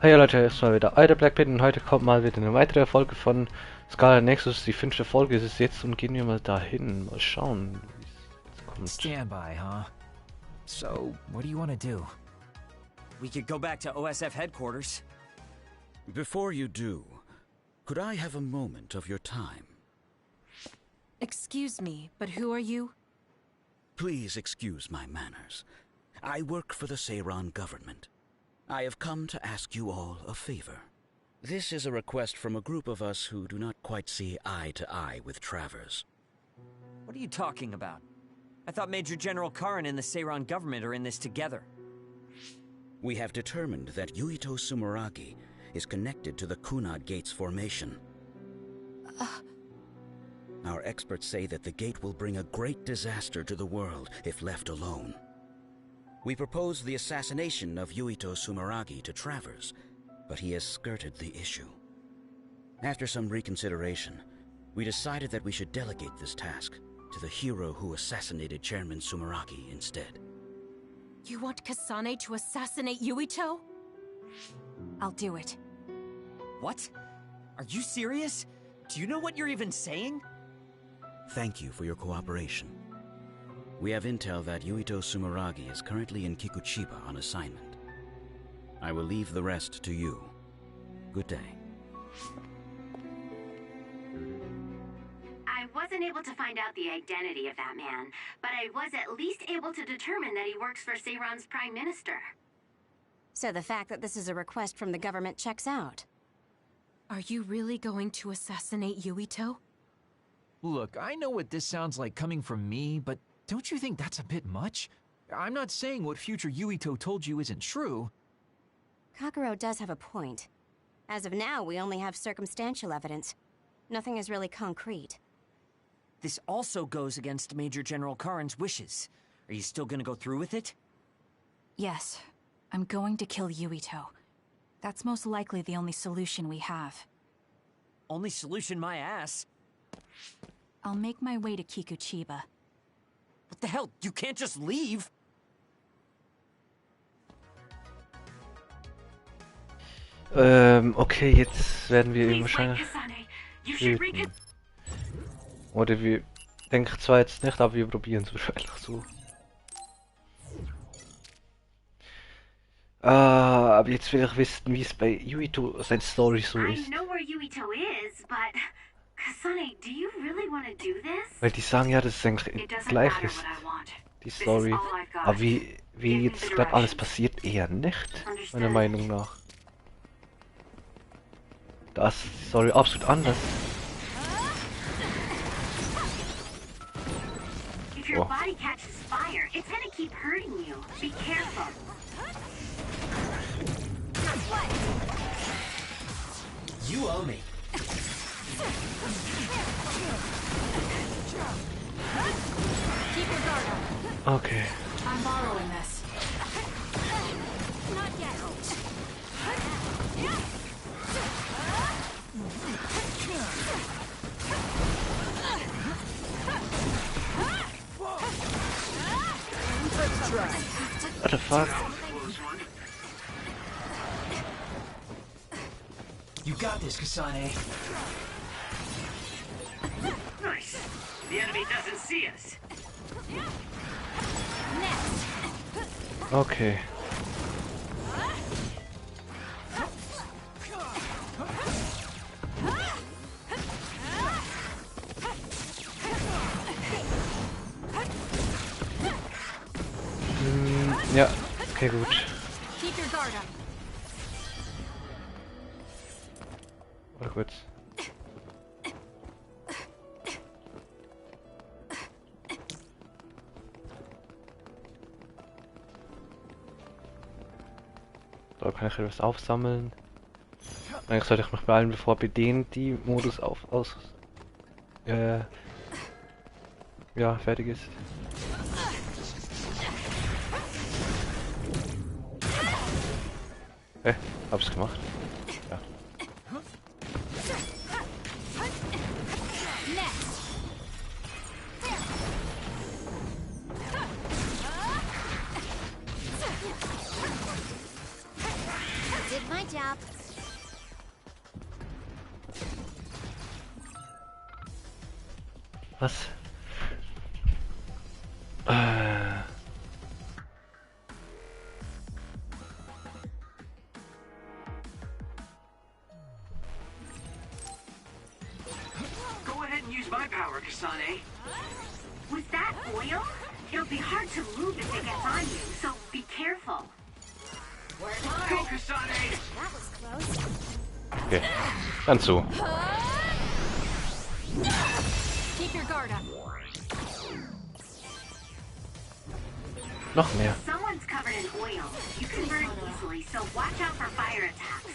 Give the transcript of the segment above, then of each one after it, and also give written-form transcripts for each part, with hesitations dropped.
Hey Leute, hier ist mal wieder Alter Blackpit und heute kommt mal wieder eine weitere Folge von Scarlet Nexus. Die 5. Folge ist es jetzt und gehen wir mal dahin. Mal schauen, wie es kommt. Standby, huh? So, what do you want to do? We could go back to OSF headquarters. Before you do, could I have a moment of your time? Excuse me, but who are you? Please excuse my manners. I work for the Seirens government. I have come to ask you all a favor. This is a request from a group of us who do not quite see eye to eye with Travers. What are you talking about? I thought Major General Karin and the Seirens government are in this together. We have determined that Yuito Sumeragi is connected to the Kunad Gate's formation. Our experts say that the gate will bring a great disaster to the world if left alone. We proposed the assassination of Yuito Sumeragi to Travers, but he has skirted the issue. After some reconsideration, we decided that we should delegate this task to the hero who assassinated Chairman Sumeragi instead. You want Kasane to assassinate Yuito? I'll do it. What? Are you serious? Do you know what you're even saying? Thank you for your cooperation. We have intel that Yuito Sumeragi is currently in Kikuchiba on assignment. I will leave the rest to you. Good day. I wasn't able to find out the identity of that man, but I was at least able to determine that he works for Seirens' Prime Minister. So the fact that this is a request from the government checks out. Are you really going to assassinate Yuito? Look, I know what this sounds like coming from me, but don't you think that's a bit much? I'm not saying what future Yuito told you isn't true. Kakuro does have a point. As of now, we only have circumstantial evidence. Nothing is really concrete. This also goes against Major General Karin's wishes. Are you still gonna go through with it? Yes. I'm going to kill Yuito. That's most likely the only solution we have. Only solution, my ass. I'll make my way to Kikuchiba. What the hell? You can't just leave! Okay, jetzt werden wir ihn wahrscheinlich töten. Oder wir denken zwar jetzt nicht, aber wir probieren es wahrscheinlich so. Aber jetzt will ich wissen, wie es bei Yuito seine Story so ist. I know where Yuito is, but Kasane, do you really want to do this? Weil die sagen ja, dass es eigentlich gleich ist, die Story. Aber wie jetzt gerade alles passiert, eher nicht, meiner Meinung nach. Da ist die Story absolut anders. If your body catches fire, it's gonna keep hurting you. Be careful. You owe me. Keep your guard up. Okay. I'm borrowing this. Not yet. What the fuck? You got this, Kasane. Nice. The enemy doesn't see us. Okay. Ja, okay, gut. Keep your guard up. Warte kurz. Da kann ich etwas aufsammeln. Eigentlich sollte ich mich beeilen, bevor bei denen die Modus ja, fertig ist. Hab's gemacht. Ja. Did my my job. Was? Go ahead and use my power, Kasane. Was that oil? It'll be hard to move if it gets on you, so be careful. Go, Kasane! That was close. Okay, dann zu. Keep your guard up. Noch mehr. Someone's covered in oil. You can burn easily, so watch out for fire attacks.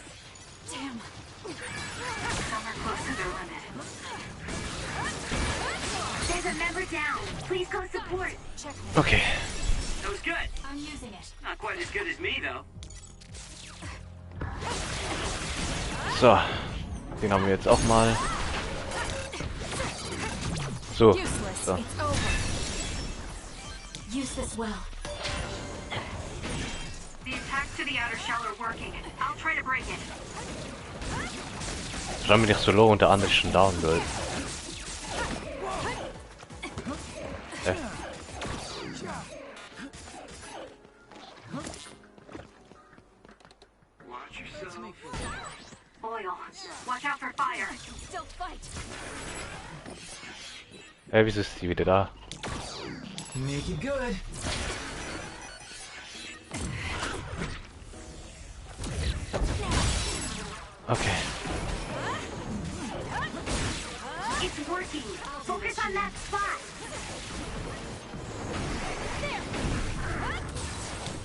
Damn. Some are close to their limit. There's a member down. Please go support. Okay. That was good. I'm using it. Not quite as good as me, though. So. Den haben wir jetzt auch mal. So. Useless. So. It's over. Use this well. The attacks to the outer shell are working. I'll try to break it. Schau mir nicht so low und der andere ist schon down, Leute. Watch yourself. Oil. Watch out for fire. Still fight. Wieso ist die wieder da? Make it good. Okay. It's working. Focus on that spot.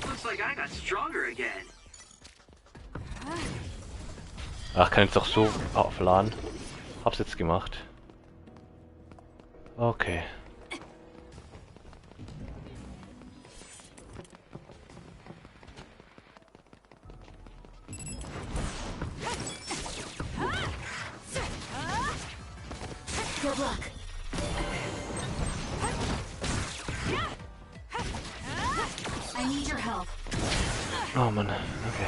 Looks like I got stronger again. Ach, kann jetzt doch so aufladen. Hab's jetzt gemacht. Okay. Good luck. I need your help. Oh Mann, okay.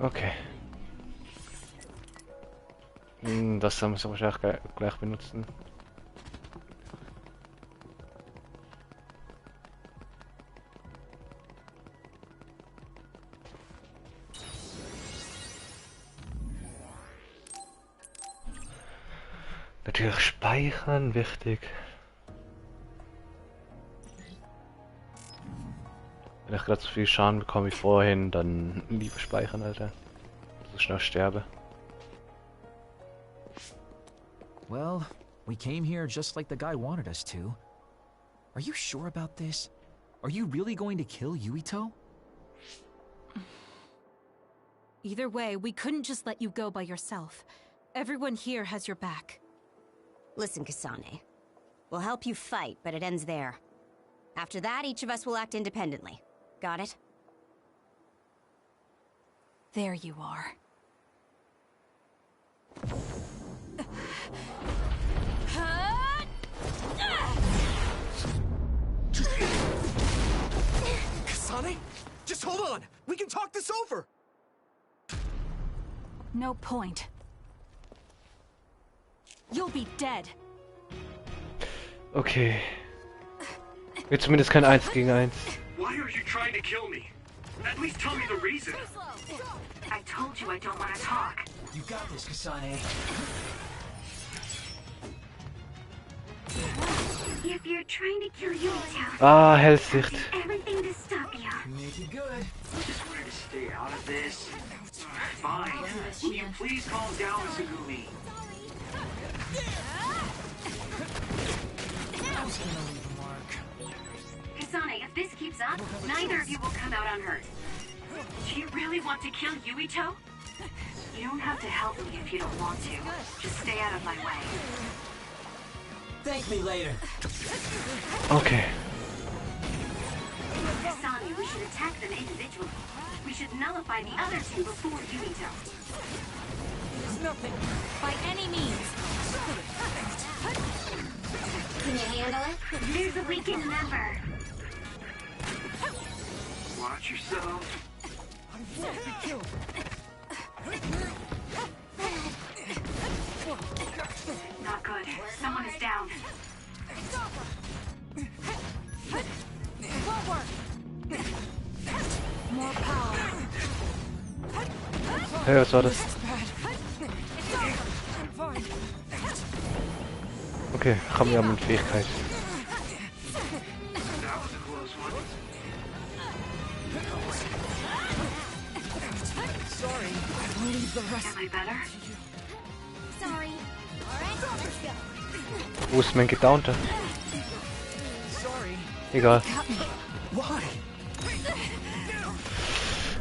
Okay. Das haben wir wahrscheinlich gleich benutzen. Natürlich speichern, wichtig. Wenn ich gerade so viel Schaden bekomme wie vorhin, dann lieber speichern, Alter. So schnell sterbe. Well, we came here just like the guy wanted us to. Are you sure about this? Are you really going to kill Yuito? Either way, we couldn't just let you go by yourself. Everyone here has your back. Listen, Kasane. We'll help you fight, but it ends there. After that, each of us will act independently. Got it? There you are. Kasane? Just hold on! We can talk this over! No point. You'll be dead. Okay. Wird zumindest kein 1 gegen 1. Why are you trying to kill me? At least tell me the reason. I told you I don't want to talk. You got this, Kasane. If you're trying to kill Yuito, Ah, Hellsicht. everything to stop you. Make it good. Just wanted to stay out of this. Fine. Will you please calm down, Sugumi? Kasane, if this keeps up, neither of you will come out unhurt. Do you really want to kill Yuito? You don't have to help me if you don't want to. Just stay out of my way. Thank me later. Okay. Kasane, we attack them individually. We should nullify the other two before Yuito. There's nothing. By any means. Can you handle it? There's a weakened member. Watch yourself. I won't be killed. Not good. Someone is down. Forward. More power. Hey, was war das? Okay, haben wir eine Fähigkeit. That was a close one. Sorry, I'll leave the rest. Am I better? Sorry. Alright, let's go. Wo ist mein Gedownter? Sorry. Egal. Why?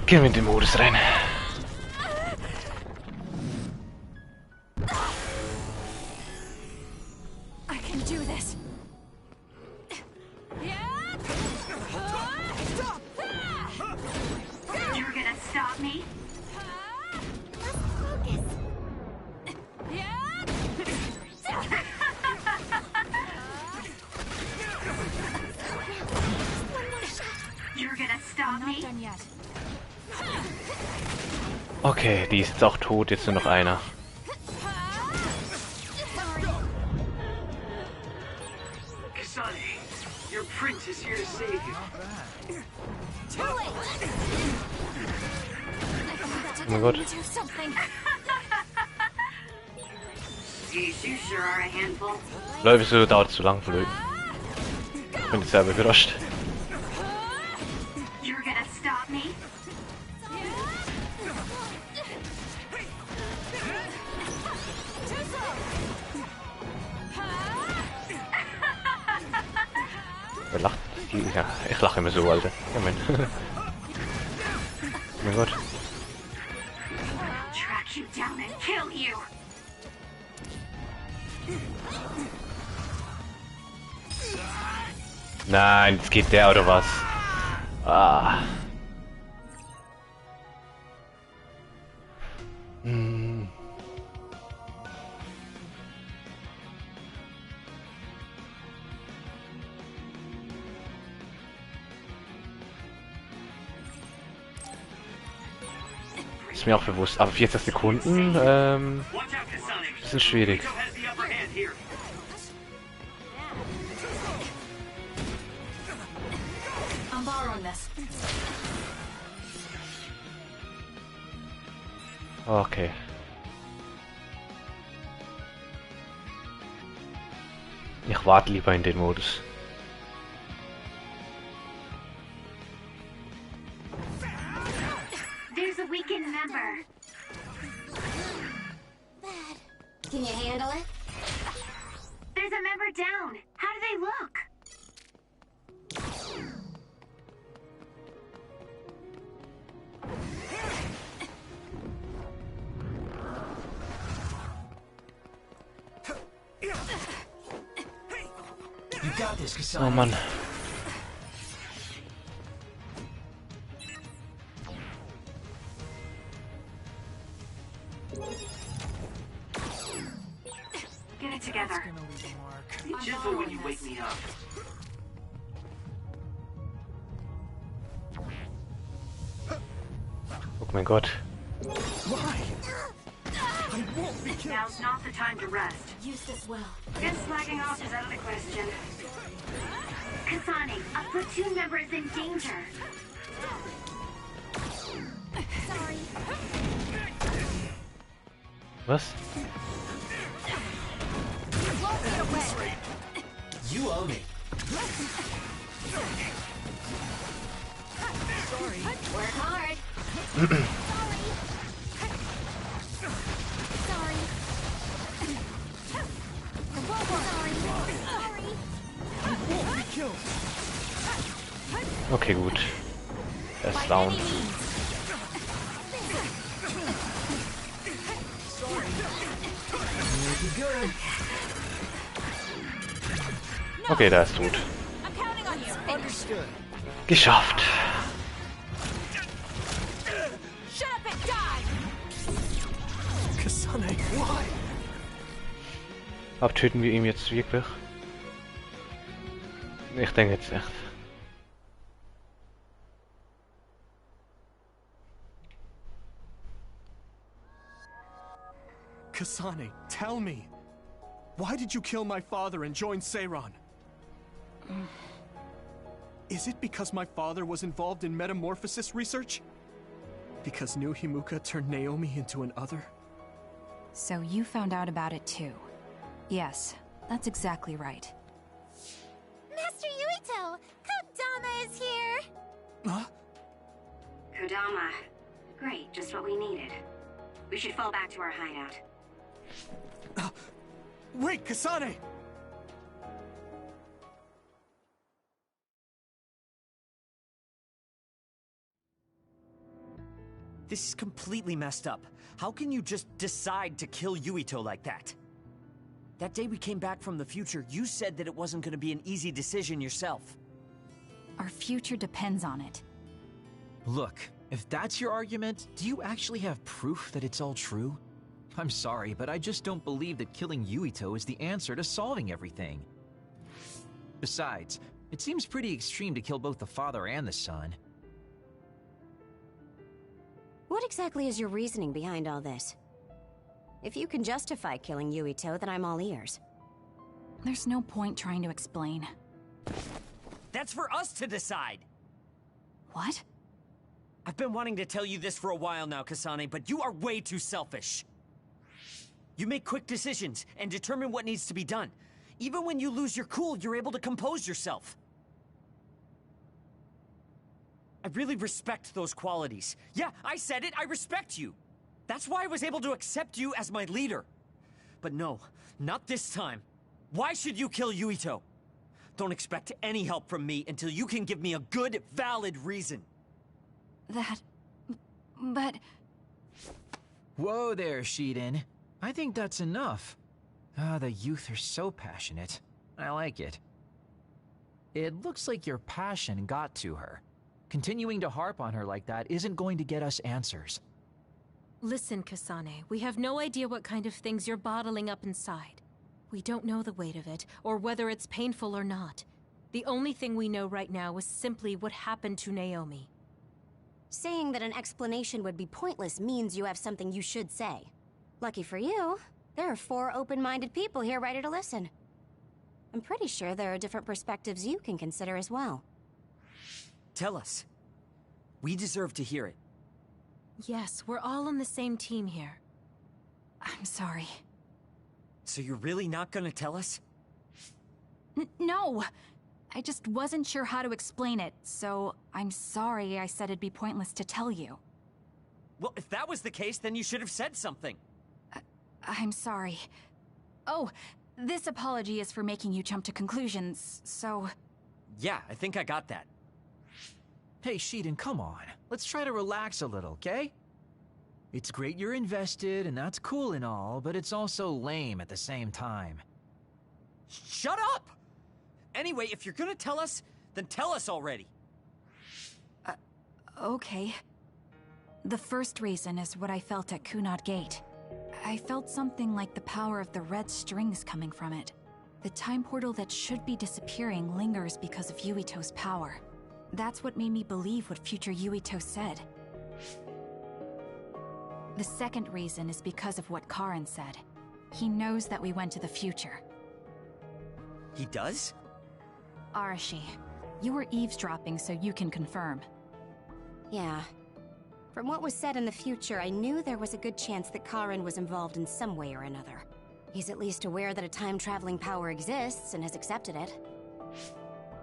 Gehen wir in den Modus rein. I can do this. You're gonna stop me? You're gonna stop Not me? done yet. Okay, die ist jetzt auch tot, jetzt nur noch einer. Kasane, your prince is here to save you. Too late. Oh mein Gott. Do something. Geez, you sure are a handful. Leute, so dauert zu lang flöten. Ich bin jetzt selber überrascht. You're gonna stop me? Wer lacht? Ja, ich lache immer so, Alter. Ja, Mann. Oh mein Gott. Track you down and kill you. Nein, jetzt geht der oder was? Ah. Hm. Ist mir auch bewusst, aber 40 Sekunden, Watch out, Kasane. bisschen schwierig. Yuito has the upper hand here. I'm borrowing this. Okay. Ich warte lieber in den Modus. There's a weakened member. Can you handle it? There's a member down. How do they look? You got this, Kasane. Oh Mann. Get it together. Gonna leave a mark. Be gentle when you wake me up. Oh mein Gott. Why? I won't be killed. Now's not the time to rest. Use this well. Just slacking off is out of the question. Kasane, a platoon member is in danger. Sorry. Was? You owe me. Work hard. Sorry. Won't be killed. Okay, gut. Er ist down. Okay, der ist tot. I'm counting on you. Understood. Geschafft. Shut up and die! Kasane, why? Aber töten wir ihn jetzt wirklich? Ich denke jetzt echt. Kasane, tell me. Why did you kill my father and join Seiren? Is it because my father was involved in metamorphosis research? Because new Himuka turned Naomi into an other? So you found out about it too. Yes, that's exactly right. Master Yuito! Kodama is here! Huh? Kodama. Great, just what we needed. We should fall back to our hideout. Wait, Kasane! This is completely messed up. How can you just decide to kill Yuito like that? That day we came back from the future, you said that it wasn't going to be an easy decision yourself. Our future depends on it. Look, if that's your argument, do you actually have proof that it's all true? I'm sorry, but I just don't believe that killing Yuito is the answer to solving everything. Besides, it seems pretty extreme to kill both the father and the son. What exactly is your reasoning behind all this? If you can justify killing Yuito, then I'm all ears. There's no point trying to explain. That's for us to decide! What? I've been wanting to tell you this for a while now, Kasane, but you are way too selfish. You make quick decisions and determine what needs to be done. Even when you lose your cool, you're able to compose yourself. I really respect those qualities. Yeah, I said it, I respect you. That's why I was able to accept you as my leader. But no, not this time. Why should you kill Yuito? Don't expect any help from me until you can give me a good, valid reason. But... Whoa there, Shiden. I think that's enough. Ah, the youth are so passionate. I like it. It looks like your passion got to her. Continuing to harp on her like that isn't going to get us answers. Listen, Kasane, we have no idea what kind of things you're bottling up inside. We don't know the weight of it, or whether it's painful or not. The only thing we know right now is simply what happened to Naomi. Saying that an explanation would be pointless means you have something you should say. Lucky for you, there are 4 open-minded people here ready to listen. I'm pretty sure there are different perspectives you can consider as well. Tell us. We deserve to hear it. Yes, we're all on the same team here. I'm sorry. So you're really not gonna tell us? No! I just wasn't sure how to explain it, so I'm sorry I said it'd be pointless to tell you. Well, if that was the case, then you should have said something. I'm sorry. Oh, this apology is for making you jump to conclusions, so... Yeah, I think I got that. Hey, Shiden, come on. Let's try to relax a little, okay? It's great you're invested, and that's cool and all, but it's also lame at the same time. Shut up! Anyway, if you're gonna tell us, then tell us already. Okay. The first reason is what I felt at Kunad Gate. I felt something like the power of the red strings coming from it. The time portal that should be disappearing lingers because of Yuito's power. That's what made me believe what future Yuito said. The second reason is because of what Karin said. He knows that we went to the future. He does? Arashi, you were eavesdropping so you can confirm. Yeah. From what was said in the future, I knew there was a good chance that Karin was involved in some way or another. He's at least aware that a time-traveling power exists and has accepted it.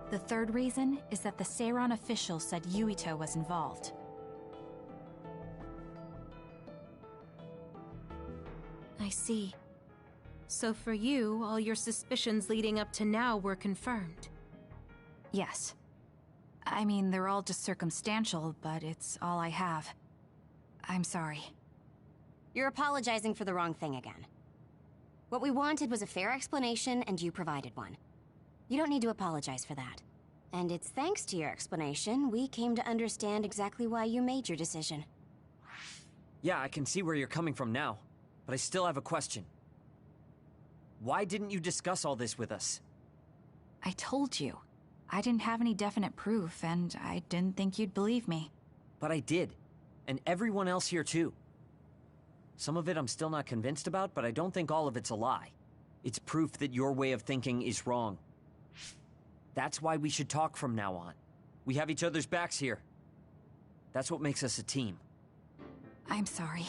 The third reason is that the Seiren official said Yuito was involved. I see. So for you, all your suspicions leading up to now were confirmed. Yes. I mean, they're all just circumstantial, but it's all I have. I'm sorry. You're apologizing for the wrong thing again. What we wanted was a fair explanation, and you provided one. You don't need to apologize for that. And it's thanks to your explanation, we came to understand exactly why you made your decision. Yeah, I can see where you're coming from now, but I still have a question. Why didn't you discuss all this with us? I told you. I didn't have any definite proof, and I didn't think you'd believe me. But I did. And everyone else here too. Some of it I'm still not convinced about, but I don't think all of it's a lie. It's proof that your way of thinking is wrong. That's why we should talk from now on. We have each other's backs here. That's what makes us a team. I'm sorry.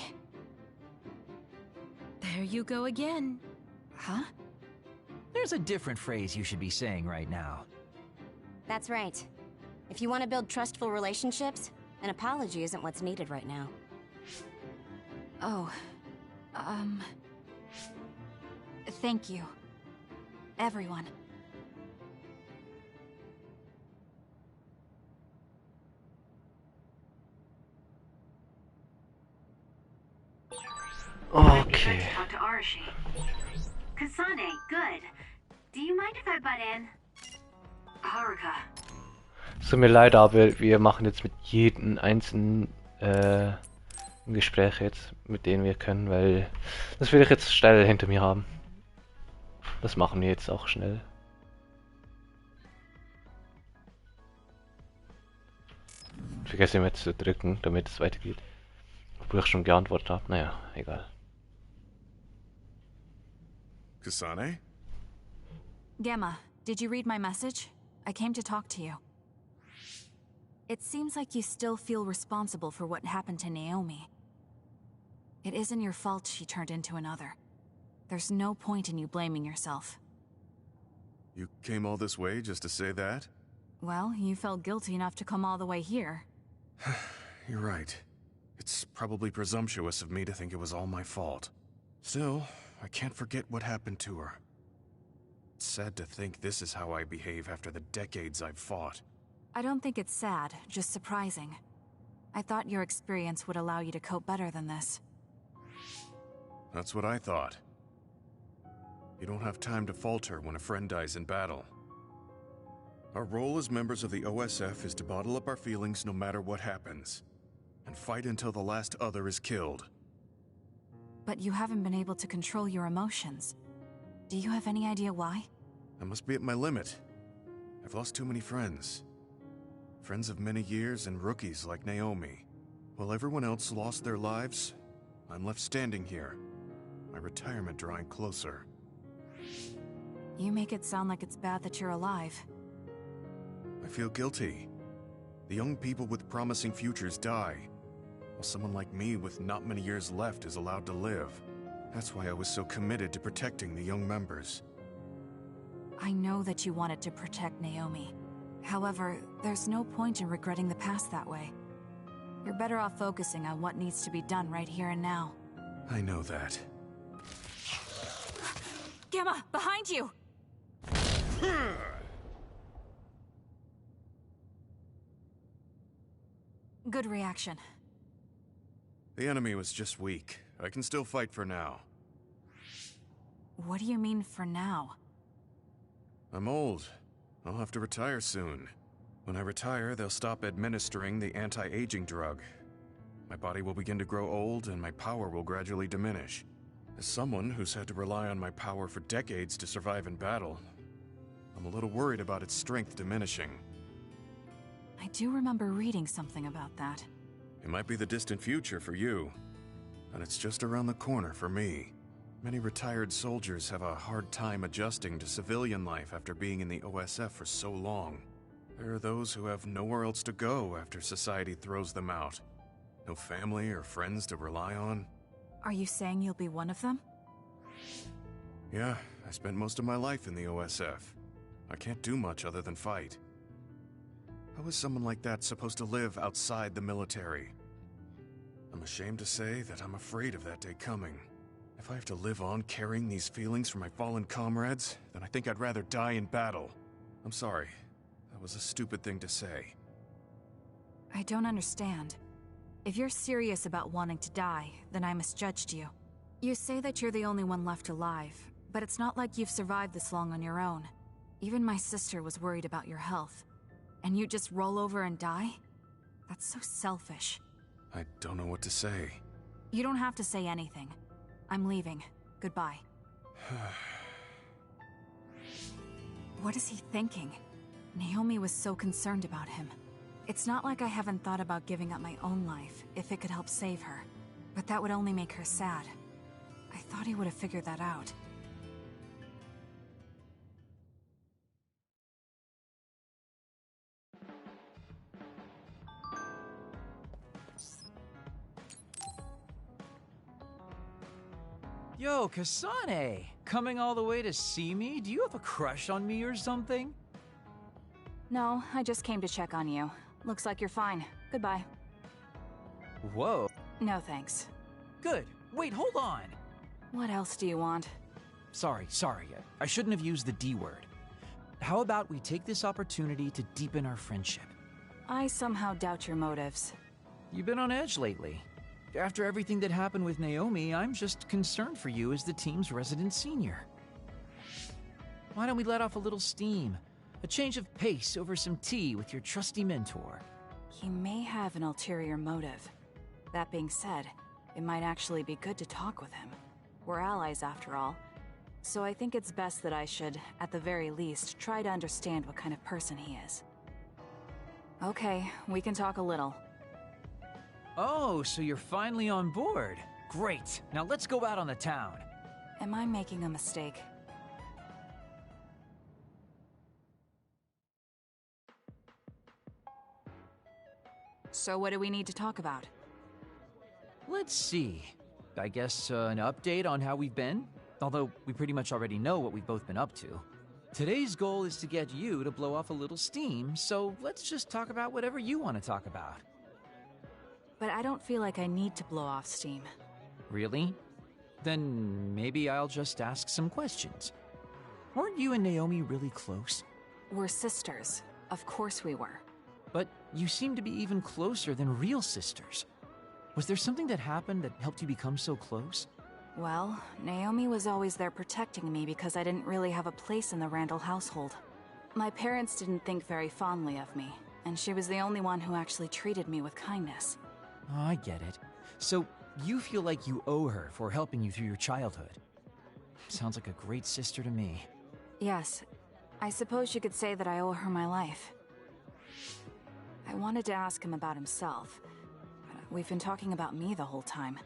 There you go again. Huh? There's a different phrase you should be saying right now. That's right. If you want to build trustful relationships, an apology isn't what's needed right now. Oh, thank you. Everyone. Okay. Talk to Arashi. Kasane, good. Do you mind if I butt in? Haruka. Es tut mir leid, aber wir machen jetzt mit jedem einzelnen Gespräch jetzt, mit denen wir können, weil das will ich jetzt schnell hinter mir haben. Das machen wir jetzt auch schnell. Vergesse immer zu drücken, damit es weitergeht. Obwohl ich schon geantwortet habe. Naja, egal. Kasane? Gemma, did you read my message? I came to talk to you. It seems like you still feel responsible for what happened to Naomi. It isn't your fault she turned into another. There's no point in you blaming yourself. You came all this way just to say that? Well, you felt guilty enough to come all the way here. You're right. It's probably presumptuous of me to think it was all my fault. Still, I can't forget what happened to her. It's sad to think this is how I behave after the decades I've fought. I don't think it's sad, just surprising. I thought your experience would allow you to cope better than this. That's what I thought. You don't have time to falter when a friend dies in battle. Our role as members of the OSF is to bottle up our feelings no matter what happens, and fight until the last other is killed. But you haven't been able to control your emotions. Do you have any idea why? I must be at my limit. I've lost too many friends. Friends of many years and rookies like Naomi. While everyone else lost their lives, I'm left standing here, my retirement drawing closer. You make it sound like it's bad that you're alive. I feel guilty. The young people with promising futures die, while someone like me with not many years left is allowed to live. That's why I was so committed to protecting the young members. I know that you wanted to protect Naomi. However, there's no point in regretting the past that way. You're better off focusing on what needs to be done right here and now. I know that. Gemma, behind you! Good reaction. The enemy was just weak. I can still fight for now. What do you mean for now? I'm old. I'll have to retire soon. When I retire, they'll stop administering the anti-aging drug. My body will begin to grow old and my power will gradually diminish. As someone who's had to rely on my power for decades to survive in battle, I'm a little worried about its strength diminishing. I do remember reading something about that. It might be the distant future for you, and it's just around the corner for me. Many retired soldiers have a hard time adjusting to civilian life after being in the OSF for so long. There are those who have nowhere else to go after society throws them out. No family or friends to rely on. Are you saying you'll be one of them? Yeah, I spent most of my life in the OSF. I can't do much other than fight. How is someone like that supposed to live outside the military? I'm ashamed to say that I'm afraid of that day coming. If I have to live on carrying these feelings for my fallen comrades, then I think I'd rather die in battle. I'm sorry. That was a stupid thing to say. I don't understand. If you're serious about wanting to die, then I misjudged you. You say that you're the only one left alive, but it's not like you've survived this long on your own. Even my sister was worried about your health. And you just roll over and die? That's so selfish. I don't know what to say. You don't have to say anything. I'm leaving. Goodbye. What is he thinking? Naomi was so concerned about him. It's not like I haven't thought about giving up my own life, if it could help save her. But that would only make her sad. I thought he would have figured that out. Yo, Kasane! Coming all the way to see me? Do you have a crush on me or something? No, I just came to check on you. Looks like you're fine. Goodbye. Whoa. No thanks. Good. Wait, hold on! What else do you want? Sorry. I shouldn't have used the D word. How about we take this opportunity to deepen our friendship? I somehow doubt your motives. You've been on edge lately. After everything that happened with Naomi, I'm just concerned for you as the team's resident senior. Why don't we let off a little steam? A change of pace over some tea with your trusty mentor. He may have an ulterior motive. That being said, it might actually be good to talk with him. We're allies after all. So I think it's best that I should, at the very least, try to understand what kind of person he is. Okay, we can talk a little. Oh, so you're finally on board. Great. Now let's go out on the town. Am I making a mistake? So what do we need to talk about? Let's see. I guess an update on how we've been? Although we pretty much already know what we've both been up to. Today's goal is to get you to blow off a little steam, so let's just talk about whatever you want to talk about. But I don't feel like I need to blow off steam. Really? Then maybe I'll just ask some questions. Weren't you and Naomi really close? We're sisters. Of course we were. But you seem to be even closer than real sisters. Was there something that happened that helped you become so close? Well, Naomi was always there protecting me because I didn't really have a place in the Randall household. My parents didn't think very fondly of me, and she was the only one who actually treated me with kindness. Oh, I get it. So, you feel like you owe her for helping you through your childhood. Sounds like a great sister to me. Yes. I suppose you could say that I owe her my life. I wanted to ask him about himself. We've been talking about me the whole time.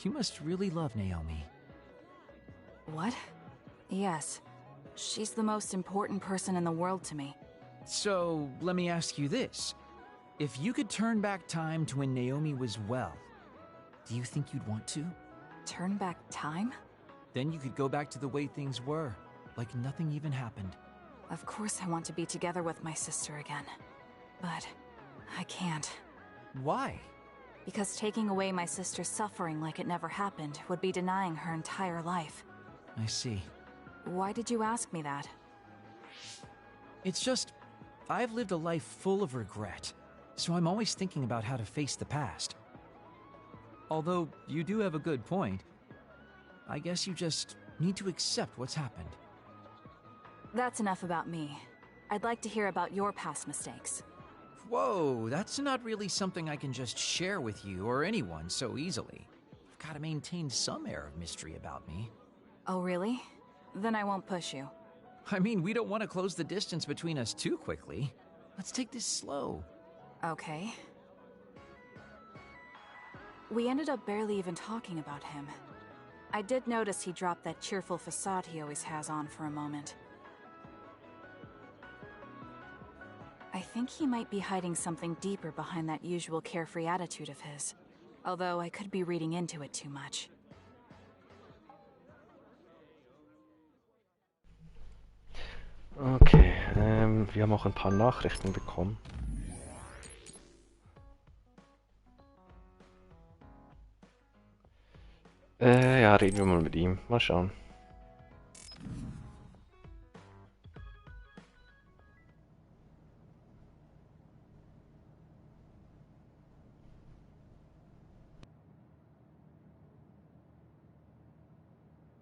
You must really love Naomi. What? Yes. She's the most important person in the world to me. So, let me ask you this. If you could turn back time to when Naomi was well, do you think you'd want to? Turn back time? Then you could go back to the way things were, like nothing even happened. Of course I want to be together with my sister again. But I can't. Why? Because taking away my sister's suffering like it never happened would be denying her entire life. I see. Why did you ask me that? It's just, I've lived a life full of regret, so I'm always thinking about how to face the past. Although, you do have a good point. I guess you just need to accept what's happened. That's enough about me. I'd like to hear about your past mistakes. Whoa, that's not really something I can just share with you or anyone so easily. I've got to maintain some air of mystery about me. Oh, really? Then I won't push you. I mean, we don't want to close the distance between us too quickly. Let's take this slow. Okay. We ended up barely even talking about him. I did notice he dropped that cheerful facade he always has on for a moment. I think he might be hiding something deeper behind that usual carefree attitude of his. Although I could be reading into it too much. Okay, wir haben auch ein paar Nachrichten bekommen. Ja, reden wir mal mit ihm. Mal schauen.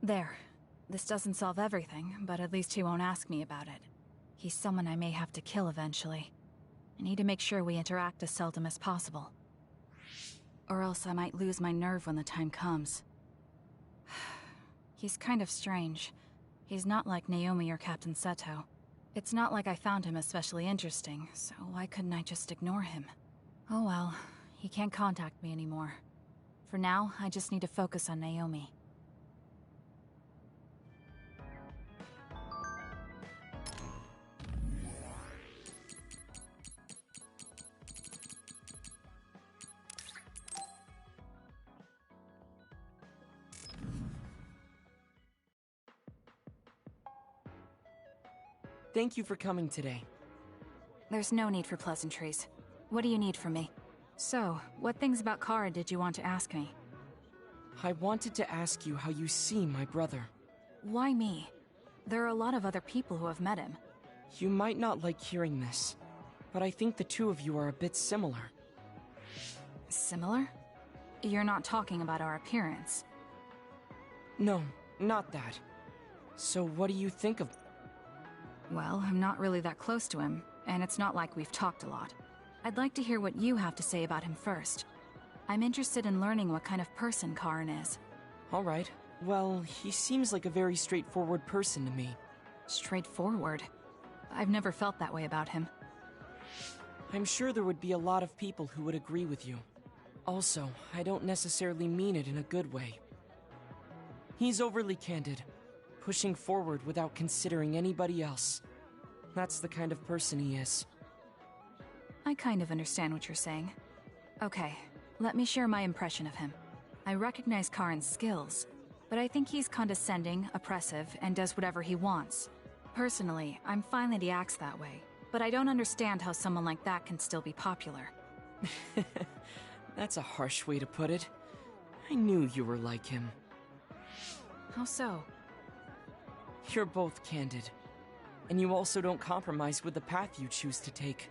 There. This doesn't solve everything, but at least he won't ask me about it. He's someone I may have to kill eventually. I need to make sure we interact as seldom as possible. Or else I might lose my nerve when the time comes. He's kind of strange. He's not like Naomi or Captain Seto. It's not like I found him especially interesting, so why couldn't I just ignore him? Oh well, he can't contact me anymore. For now, I just need to focus on Naomi. Thank you for coming today. There's no need for pleasantries. What do you need from me? So, what things about Kara did you want to ask me? I wanted to ask you how you see my brother. Why me? There are a lot of other people who have met him. You might not like hearing this, but I think the two of you are a bit similar. Similar? You're not talking about our appearance. No, not that. So what do you think of... Well, I'm not really that close to him, and it's not like we've talked a lot. I'd like to hear what you have to say about him first. I'm interested in learning what kind of person Karin is. All right. Well, he seems like a very straightforward person to me. Straightforward? I've never felt that way about him. I'm sure there would be a lot of people who would agree with you. Also, I don't necessarily mean it in a good way. He's overly candid, pushing forward without considering anybody else. That's the kind of person he is. I kind of understand what you're saying. Okay, let me share my impression of him. I recognize Karin's skills, but I think he's condescending, oppressive, and does whatever he wants. Personally, I'm fine that he acts that way, but I don't understand how someone like that can still be popular. That's a harsh way to put it. I knew you were like him. How so? You're both candid. And you also don't compromise with the path you choose to take.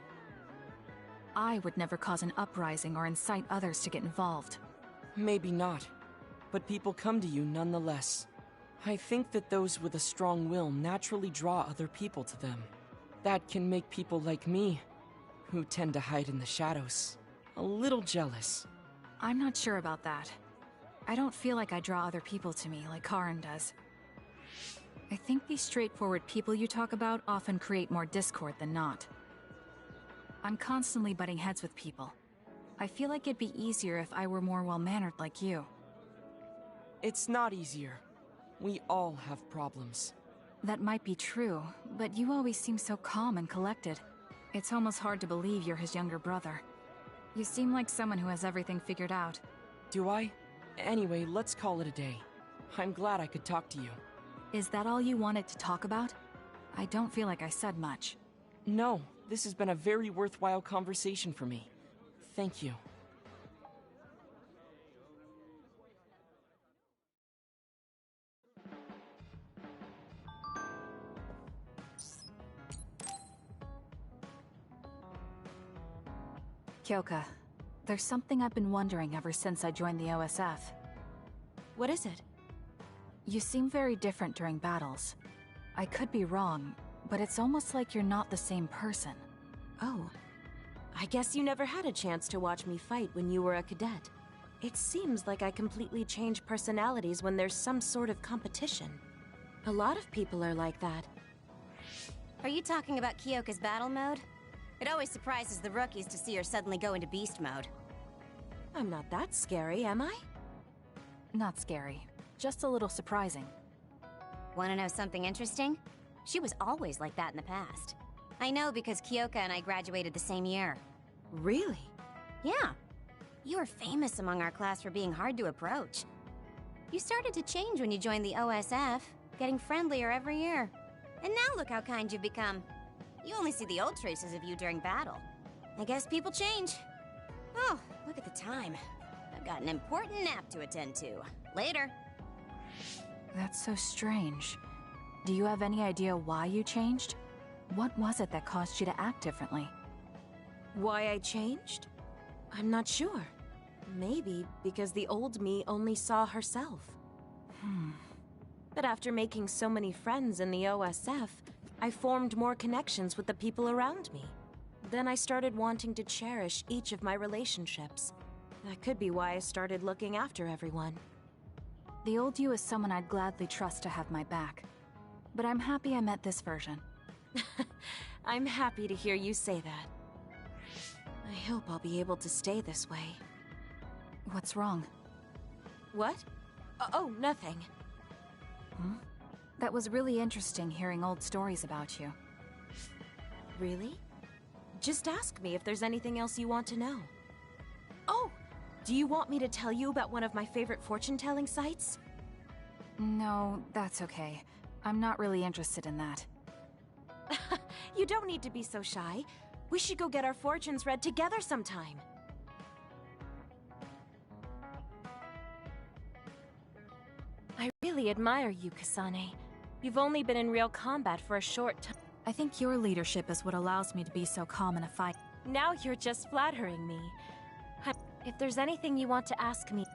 I would never cause an uprising or incite others to get involved. Maybe not. But people come to you nonetheless. I think that those with a strong will naturally draw other people to them. That can make people like me, who tend to hide in the shadows, a little jealous. I'm not sure about that. I don't feel like I draw other people to me like Karin does. I think these straightforward people you talk about often create more discord than not. I'm constantly butting heads with people. I feel like it'd be easier if I were more well-mannered like you. It's not easier. We all have problems. That might be true, but you always seem so calm and collected. It's almost hard to believe you're his younger brother. You seem like someone who has everything figured out. Do I? Anyway, let's call it a day. I'm glad I could talk to you. Is that all you wanted to talk about? I don't feel like I said much. No, this has been a very worthwhile conversation for me. Thank you. Kyoka, there's something I've been wondering ever since I joined the OSF. What is it? You seem very different during battles. I could be wrong, but it's almost like you're not the same person. Oh. I guess you never had a chance to watch me fight when you were a cadet. It seems like I completely change personalities when there's some sort of competition. A lot of people are like that. Are you talking about Kyoka's battle mode? It always surprises the rookies to see her suddenly go into beast mode. I'm not that scary, am I? Not scary. Just a little surprising. Want to know something interesting? She was always like that in the past. I know because Kyoka and I graduated the same year. Really? Yeah. You were famous among our class for being hard to approach. You started to change when you joined the OSF, getting friendlier every year. And now look how kind you've become. You only see the old traces of you during battle. I guess people change. Oh, look at the time. I've got an important nap to attend to. Later. That's so strange. Do you have any idea why you changed? What was it that caused you to act differently? Why I changed? I'm not sure. Maybe because the old me only saw herself. But after making so many friends in the OSF, I formed more connections with the people around me. Then I started wanting to cherish each of my relationships. That could be why I started looking after everyone. The old you is someone I'd gladly trust to have my back. But I'm happy I met this version. I'm happy to hear you say that. I hope I'll be able to stay this way. What's wrong? What? Oh, nothing. Hmm? That was really interesting hearing old stories about you. Really? Just ask me if there's anything else you want to know. Oh! Do you want me to tell you about one of my favorite fortune-telling sites? No, that's okay. I'm not really interested in that. You don't need to be so shy. We should go get our fortunes read together sometime. I really admire you, Kasane. You've only been in real combat for a short time. I think your leadership is what allows me to be so calm in a fight. Now you're just flattering me. If there's anything you want to ask me...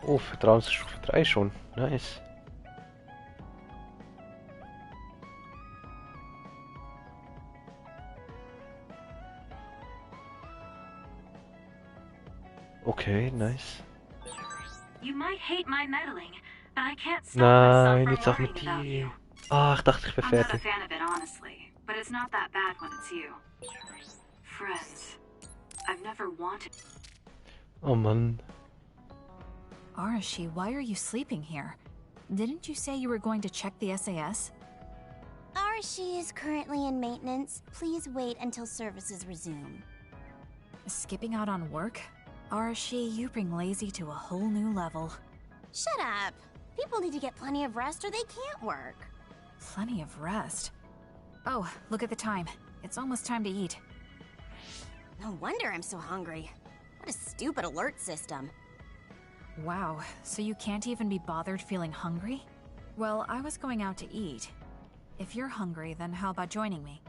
Oh, Vertrauensstufe 3 schon. Nice. Okay, nice. You might hate my meddling, but I can't stop myself Nein, from jetzt auch worrying mit about die... you. Ah, ich dachte, ich bin I'm not a fertig. fan of it, honestly, but it's not that bad when it's you. Friends. I've never wanted... Oh Mann. Arashi, why are you sleeping here? Didn't you say you were going to check the SAS? Arashi is currently in maintenance. Please wait until services resume. Skipping out on work? Arashi, you bring lazy to a whole new level. Shut up! People need to get plenty of rest or they can't work. Plenty of rest? Oh, look at the time. It's almost time to eat. No wonder I'm so hungry. What a stupid alert system. Wow, so you can't even be bothered feeling hungry? Well, I was going out to eat. If you're hungry, then how about joining me?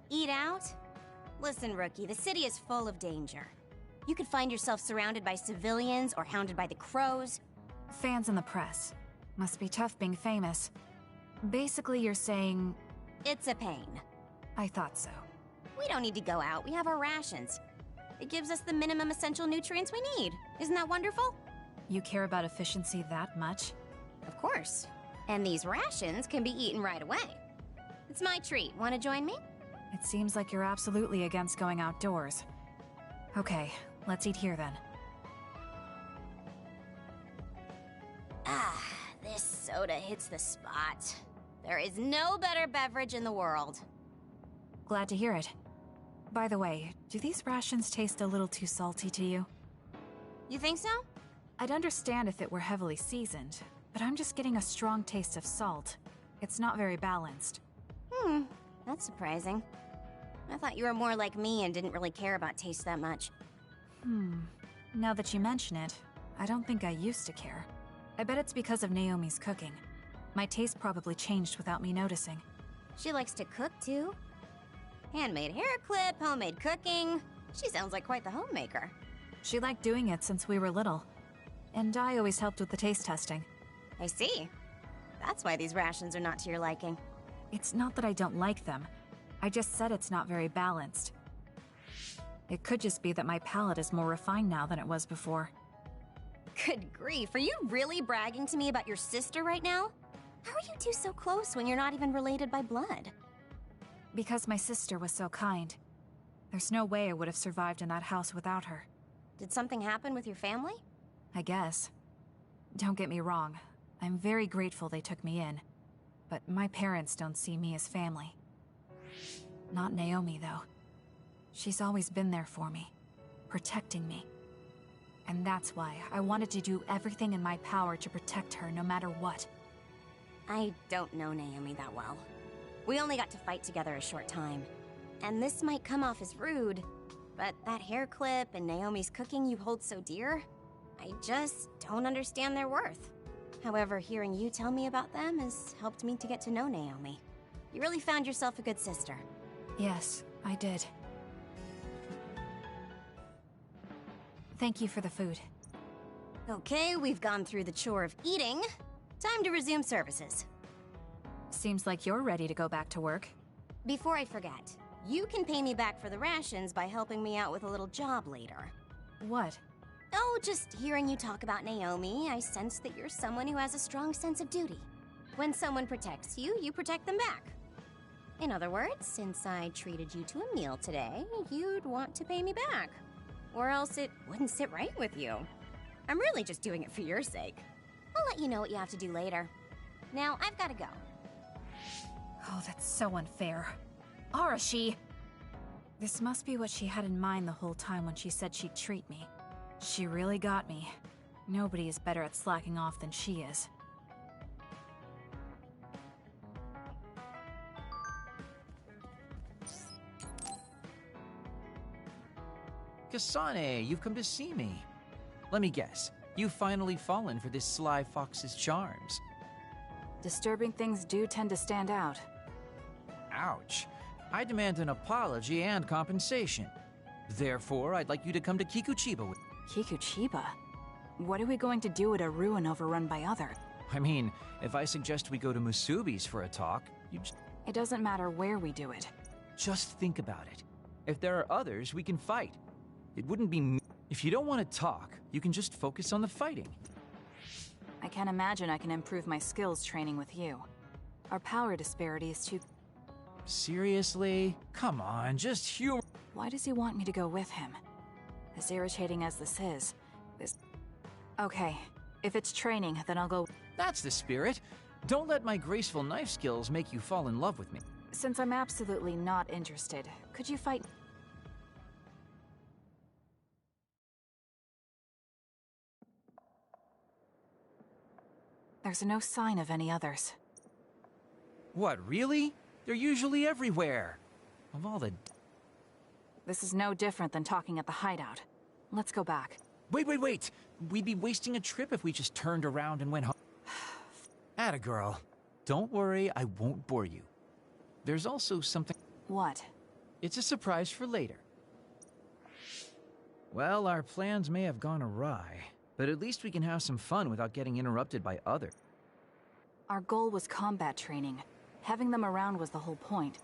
Eat out? Listen, Rookie, the city is full of danger. You could find yourself surrounded by civilians or hounded by the crows. Fans in the press. Must be tough being famous. Basically, you're saying... It's a pain. I thought so. We don't need to go out, we have our rations. It gives us the minimum essential nutrients we need. Isn't that wonderful? You care about efficiency that much? Of course. And these rations can be eaten right away. It's my treat. Want to join me? It seems like you're absolutely against going outdoors. Okay, let's eat here then. Ah, this soda hits the spot. There is no better beverage in the world. Glad to hear it. By the way, do these rations taste a little too salty to you? You think so? I'd understand if it were heavily seasoned, but I'm just getting a strong taste of salt. It's not very balanced. That's surprising. I thought you were more like me and didn't really care about taste that much. Now that you mention it, I don't think I used to care. I bet it's because of Naomi's cooking. My taste probably changed without me noticing. She likes to cook too. Handmade hair clip, homemade cooking. She sounds like quite the homemaker. She liked doing it since we were little. And I always helped with the taste testing. I see. That's why these rations are not to your liking. It's not that I don't like them. I just said it's not very balanced. It could just be that my palate is more refined now than it was before. Good grief, are you really bragging to me about your sister right now? How are you two so close when you're not even related by blood? Because my sister was so kind. There's no way I would have survived in that house without her. Did something happen with your family? I guess. Don't get me wrong. I'm very grateful they took me in. But my parents don't see me as family. Not Naomi, though. She's always been there for me, protecting me. And that's why I wanted to do everything in my power to protect her no matter what. I don't know Naomi that well. We only got to fight together a short time. And this might come off as rude, but that hair clip and Naomi's cooking you hold so dear, I just don't understand their worth. However, hearing you tell me about them has helped me to get to know Naomi. You really found yourself a good sister. Yes, I did. Thank you for the food. Okay, we've gone through the chore of eating. Time to resume services. Seems like you're ready to go back to work. Before I forget, You can pay me back for the rations by helping me out with a little job later. What? Oh, just hearing you talk about Naomi, I sense that you're someone who has a strong sense of duty. When someone protects you, you protect them back. In other words, since I treated you to a meal today, you'd want to pay me back. Or else it wouldn't sit right with you. I'm really just doing it for your sake. I'll let you know what you have to do later. Now, I've got to go. Oh, that's so unfair. Arashi! This must be what she had in mind the whole time when she said she'd treat me. She really got me. Nobody is better at slacking off than she is. Kasane, you've come to see me. Let me guess, you've finally fallen for this sly fox's charms. Disturbing things do tend to stand out. Ouch. I demand an apology and compensation. Therefore, I'd like you to come to Kikuchiba with... Kikuchiba? What are we going to do at a ruin overrun by others? I mean, if I suggest we go to Musubi's for a talk, It doesn't matter where we do it. Just think about it. If there are others, we can fight. It wouldn't be if you don't want to talk, you can just focus on the fighting. I can't imagine I can improve my skills training with you. Our power disparity is too... Seriously? Come on, just humor. Why does he want me to go with him? As irritating as this is, Okay, if it's training, then I'll go... That's the spirit. Don't let my graceful knife skills make you fall in love with me. Since I'm absolutely not interested, could you fight... There's no sign of any others. What, really? They're usually everywhere. Of all the... This is no different than talking at the hideout. Let's go back. Wait! We'd be wasting a trip if we just turned around and went home. Atta girl. Don't worry, I won't bore you. There's also something... What? It's a surprise for later. Well, our plans may have gone awry, but at least we can have some fun without getting interrupted by others. Our goal was combat training. Having them around was the whole point.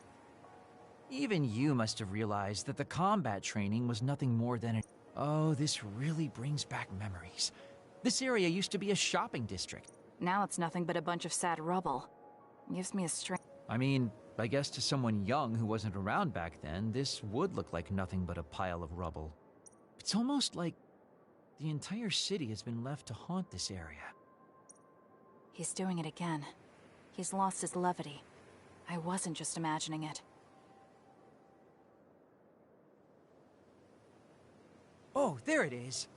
Even you must have realized that the combat training was nothing more than Oh, this really brings back memories. This area used to be a shopping district. Now it's nothing but a bunch of sad rubble. Gives me a strange... I mean, I guess to someone young who wasn't around back then, this would look like nothing but a pile of rubble. It's almost like the entire city has been left to haunt this area. He's doing it again. He's lost his levity. I wasn't just imagining it. Oh, there it is.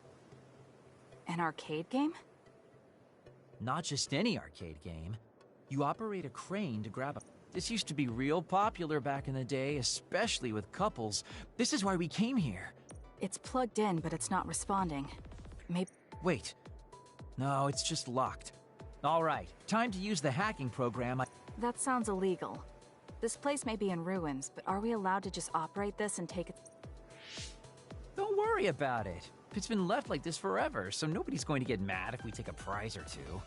An arcade game? Not just any arcade game. You operate a crane to grab a... This used to be real popular back in the day, especially with couples. This is why we came here. It's plugged in, but it's not responding. Maybe... Wait. No, it's just locked. All right, time to use the hacking program. That sounds illegal. This place may be in ruins, but are we allowed to just operate this and take it? Don't worry about it. It's been left like this forever, so nobody's going to get mad if we take a prize or two.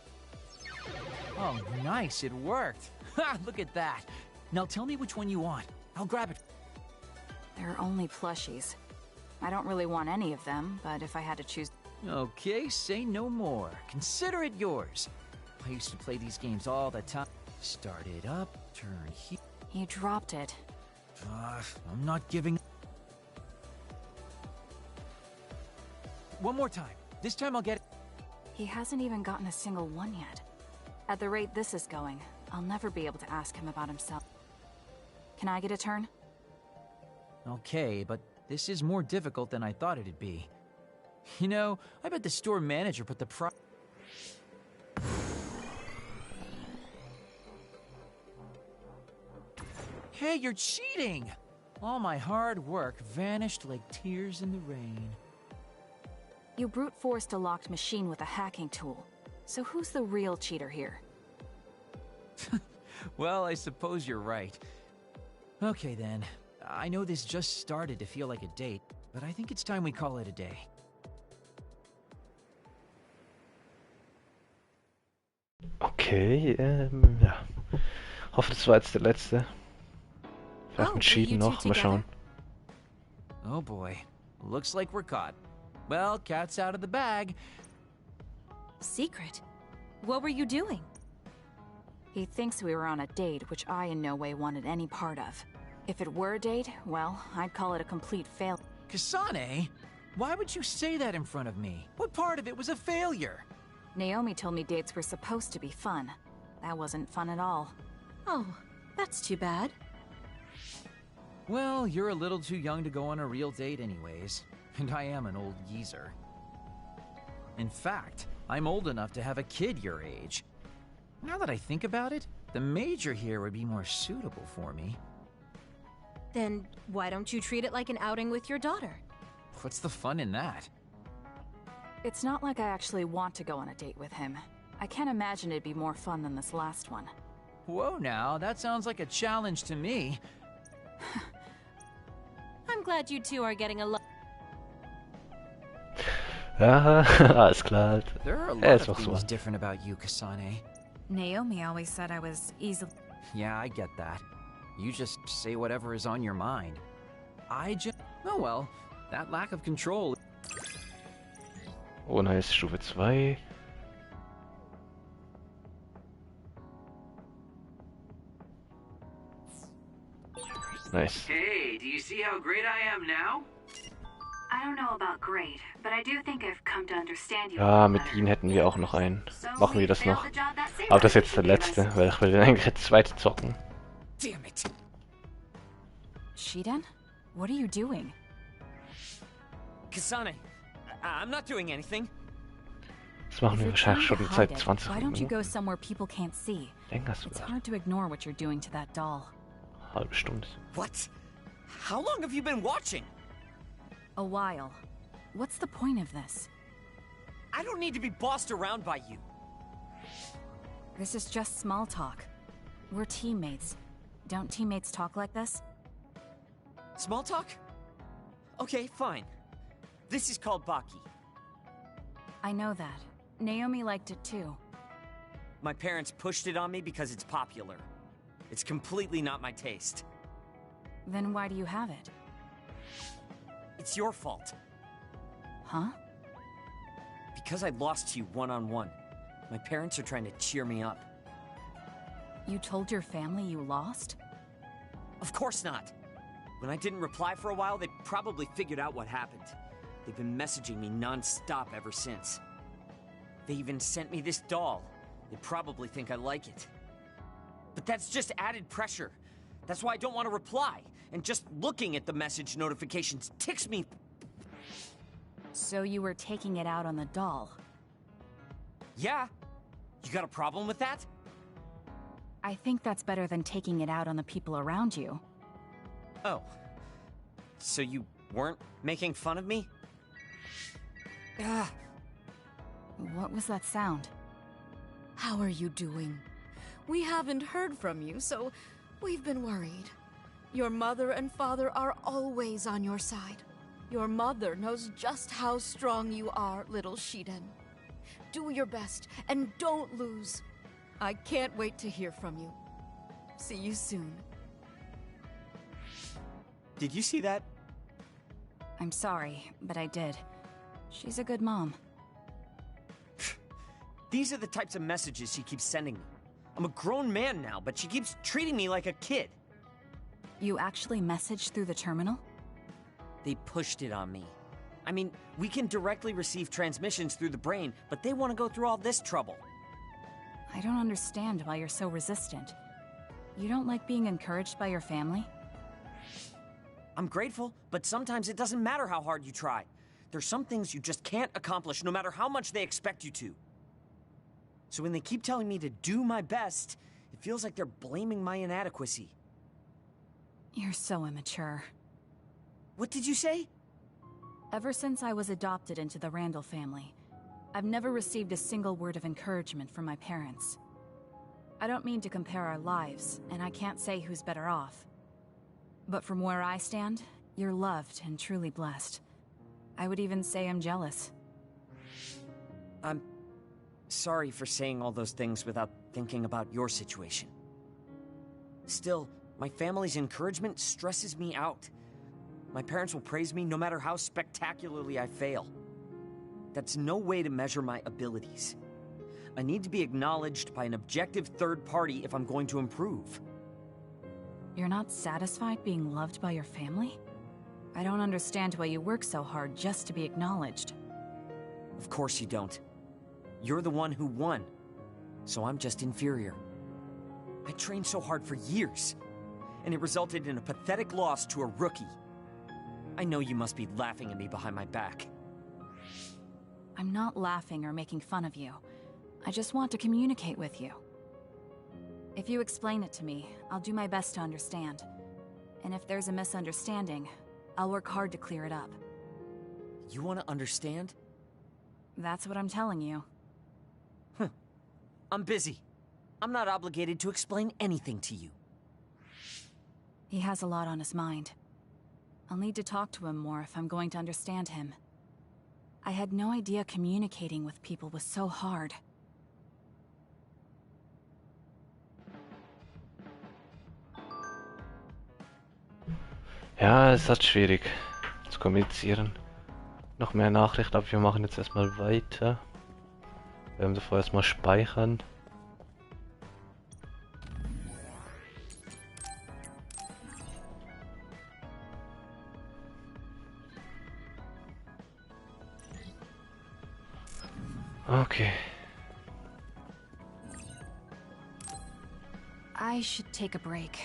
Oh, nice, it worked. Ha, look at that. Now tell me which one you want. I'll grab it. There are only plushies. I don't really want any of them, but if I had to choose... Okay, say no more. Consider it yours. I used to play these games all the time. Start it up, turn here. You dropped it. I'm not giving... One more time. This time I'll get it. He hasn't even gotten a single one yet. At the rate this is going, I'll never be able to ask him about himself. Can I get a turn? Okay, but this is more difficult than I thought it'd be. You know, I bet the store manager put the Hey, you're cheating! All my hard work vanished like tears in the rain. You brute forced a locked machine with a hacking tool. So who's the real cheater here? Well, I suppose you're right. Okay then. I know this just started to feel like a date, but I think it's time we call it a day. Okay, ja. Hoffe, das war jetzt der letzte Vielleicht entschieden noch. Mal schauen. Oh boy. Looks like we're caught. Well, cat's out of the bag. Secret? What were you doing? He thinks we were on a date, which I in no way wanted any part of. If it were a date, well, I'd call it a complete fail. Kasane? Why would you say that in front of me? What part of it was a failure? Naomi told me dates were supposed to be fun. That wasn't fun at all. Oh, that's too bad. Well, you're a little too young to go on a real date anyways. And I am an old geezer. In fact, I'm old enough to have a kid your age. Now that I think about it, the major here would be more suitable for me. Then why don't you treat it like an outing with your daughter? What's the fun in that? It's not like I actually want to go on a date with him. I can't imagine it'd be more fun than this last one. Whoa now, that sounds like a challenge to me. I'm glad you two are getting along. Ja, alles klar. There are a lot Ist of auch so. things different about you, Kasane. Naomi always said I was easily... Yeah, I get that. You just say whatever is on your mind. I just... Oh well, that lack of control... Oh, nice. Stufe 2. Nice. Hey, do you see how great I am now? I don't know about great, but I do think I've come to understand you. Ja, mit ihnen hätten wir auch noch einen. Machen wir das noch. Aber das ist jetzt der letzte, weil ich will den eigentlich jetzt zweite zocken. Damn it! Shiden? What are you doing? Kasane, I'm not doing anything. Das machen wir wahrscheinlich schon seit 20 Why don't you go Minuten. somewhere people can't see? Länger It's sogar. hard to ignore what you're doing to that doll. Halbe Stunde. What? How long have you been watching? A while. What's the point of this? I don't need to be bossed around by you. This is just small talk. We're teammates. Don't teammates talk like this? Small talk? Okay, fine. This is called Baki. I know that. Naomi liked it too. My parents pushed it on me because it's popular. It's completely not my taste. Then why do you have it? It's your fault. Huh? Because I lost to you one-on-one. My parents are trying to cheer me up. You told your family you lost? Of course not. When I didn't reply for a while, they probably figured out what happened. They've been messaging me non-stop ever since. They even sent me this doll. They probably think I like it. But that's just added pressure. That's why I don't want to reply. And just looking at the message notifications ticks me. So you were taking it out on the doll? Yeah. You got a problem with that? I think that's better than taking it out on the people around you. Oh. So you weren't making fun of me? Ah. What was that sound? How are you doing? We haven't heard from you, so we've been worried. Your mother and father are always on your side. Your mother knows just how strong you are, little Shiden. Do your best, and don't lose. I can't wait to hear from you. See you soon. Did you see that? I'm sorry, but I did. She's a good mom. These are the types of messages she keeps sending me. I'm a grown man now, but she keeps treating me like a kid. You actually messaged through the terminal? They pushed it on me. I mean, we can directly receive transmissions through the brain, but they want to go through all this trouble. I don't understand why you're so resistant. You don't like being encouraged by your family? I'm grateful, but sometimes it doesn't matter how hard you try. There's some things you just can't accomplish no matter how much they expect you to. So when they keep telling me to do my best, it feels like they're blaming my inadequacy. You're so immature. What did you say? Ever since I was adopted into the Randall family, I've never received a single word of encouragement from my parents. I don't mean to compare our lives, and I can't say who's better off. But from where I stand, you're loved and truly blessed. I would even say I'm jealous. I'm sorry for saying all those things without thinking about your situation. Still, My family's encouragement stresses me out. My parents will praise me no matter how spectacularly I fail. That's no way to measure my abilities. I need to be acknowledged by an objective third party if I'm going to improve. You're not satisfied being loved by your family? I don't understand why you work so hard just to be acknowledged. Of course you don't. You're the one who won, so I'm just inferior. I trained so hard for years, and it resulted in a pathetic loss to a rookie. I know you must be laughing at me behind my back. I'm not laughing or making fun of you. I just want to communicate with you. If you explain it to me, I'll do my best to understand. And if there's a misunderstanding, I'll work hard to clear it up. You want to understand? That's what I'm telling you. I'm busy. I'm not obligated to explain anything to you. He has a lot on his mind. I'll need to talk to him more if I'm going to understand him. I had no idea communicating with people was so hard. Ja, es ist schwierig zu kommunizieren. Noch mehr Nachrichten, aber wir machen jetzt erstmal weiter. Wir haben davor erstmal speichern. Okay. I should take a break.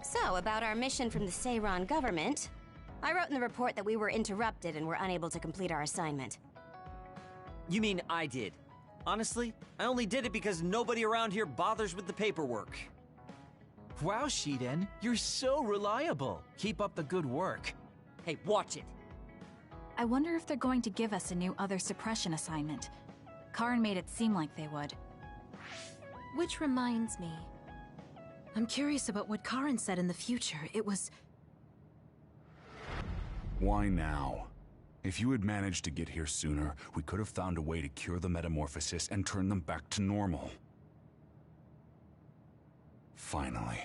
So, about our mission from the Seiren government, I wrote in the report that we were interrupted and were unable to complete our assignment. You mean I did? Honestly, I only did it because nobody around here bothers with the paperwork. Wow, Shiden, you're so reliable. Keep up the good work. Hey, watch it. I wonder if they're going to give us a new other suppression assignment. Karin made it seem like they would. Which reminds me, I'm curious about what Karin said in the future. It was... Why now? If you had managed to get here sooner, we could have found a way to cure the metamorphosis and turn them back to normal. Finally.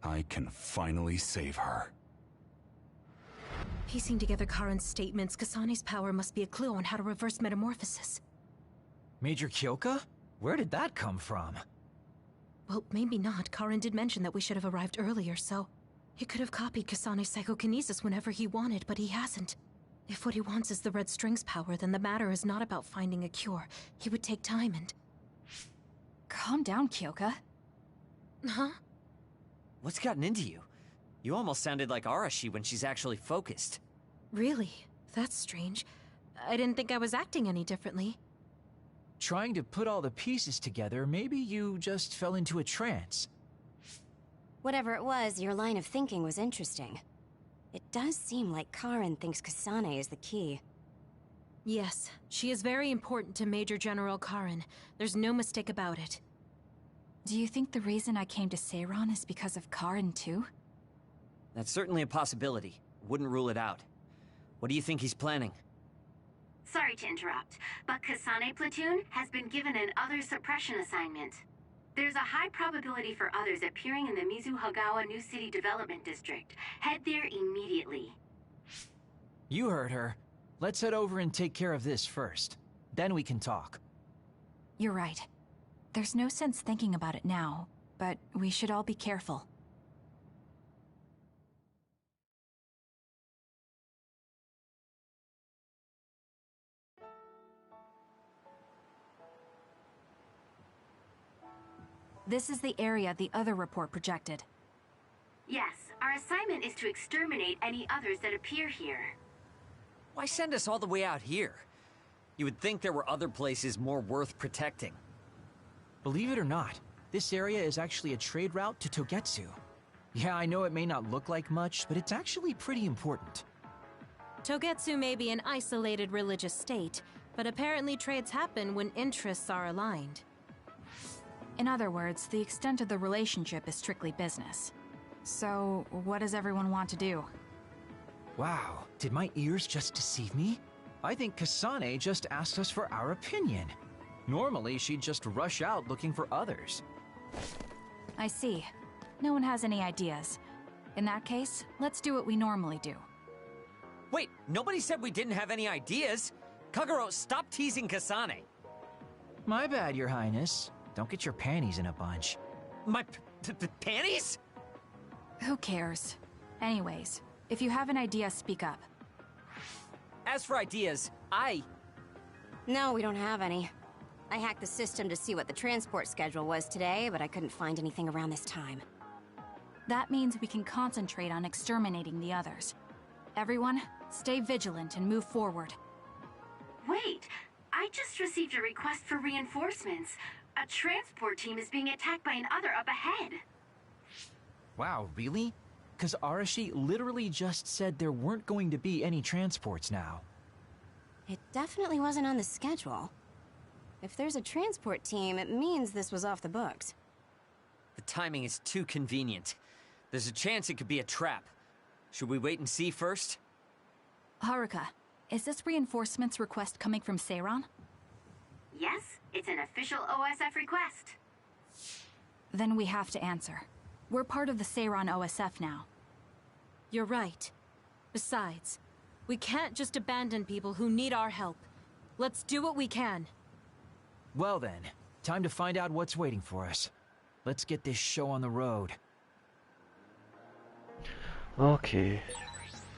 I can finally save her. Piecing together Karin's statements, Kasane's power must be a clue on how to reverse metamorphosis. Major Kyoka? Where did that come from? Well, maybe not. Karin did mention that we should have arrived earlier, so... He could have copied Kasane's psychokinesis whenever he wanted, but he hasn't. If what he wants is the red strings power, then the matter is not about finding a cure. He would take time and... Calm down, Kyoka. Huh? What's gotten into you? You almost sounded like Arashi when she's actually focused. Really? That's strange. I didn't think I was acting any differently. Trying to put all the pieces together, maybe you just fell into a trance. Whatever it was, your line of thinking was interesting. It does seem like Karin thinks Kasane is the key. Yes, she is very important to Major General Karin. There's no mistake about it. Do you think the reason I came to Seiren is because of Karin too? That's certainly a possibility. Wouldn't rule it out. What do you think he's planning? Sorry to interrupt, but Kasane Platoon has been given an other suppression assignment. There's a high probability for others appearing in the Mizuhagawa New City Development District. Head there immediately. You heard her. Let's head over and take care of this first. Then we can talk. You're right. There's no sense thinking about it now, but we should all be careful. This is the area the other report projected. Yes, our assignment is to exterminate any others that appear here. Why send us all the way out here? You would think there were other places more worth protecting. Believe it or not, this area is actually a trade route to Togetsu. Yeah, I know it may not look like much, but it's actually pretty important. Togetsu may be an isolated religious state, but apparently trades happen when interests are aligned. In other words, the extent of the relationship is strictly business. So, what does everyone want to do? Wow, did my ears just deceive me? I think Kasane just asked us for our opinion. Normally, she'd just rush out looking for others. I see. No one has any ideas. In that case, let's do what we normally do. Wait, nobody said we didn't have any ideas. Kagero, stop teasing Kasane. My bad, Your Highness. Don't get your panties in a bunch. My panties? Who cares? Anyways, if you have an idea, speak up. As for ideas, No, we don't have any. I hacked the system to see what the transport schedule was today, but I couldn't find anything around this time. That means we can concentrate on exterminating the others. Everyone, stay vigilant and move forward. Wait, I just received a request for reinforcements. A transport team is being attacked by an other up ahead. Wow, really? Because Arashi literally just said there weren't going to be any transports now. It definitely wasn't on the schedule. If there's a transport team, it means this was off the books. The timing is too convenient. There's a chance it could be a trap. Should we wait and see first? Haruka, is this reinforcements request coming from Seiren? Yes, it's an official OSF request. Then we have to answer. We're part of the Seiren OSF now. You're right. Besides, we can't just abandon people who need our help. Let's do what we can. Well then, time to find out what's waiting for us. Let's get this show on the road. Okay.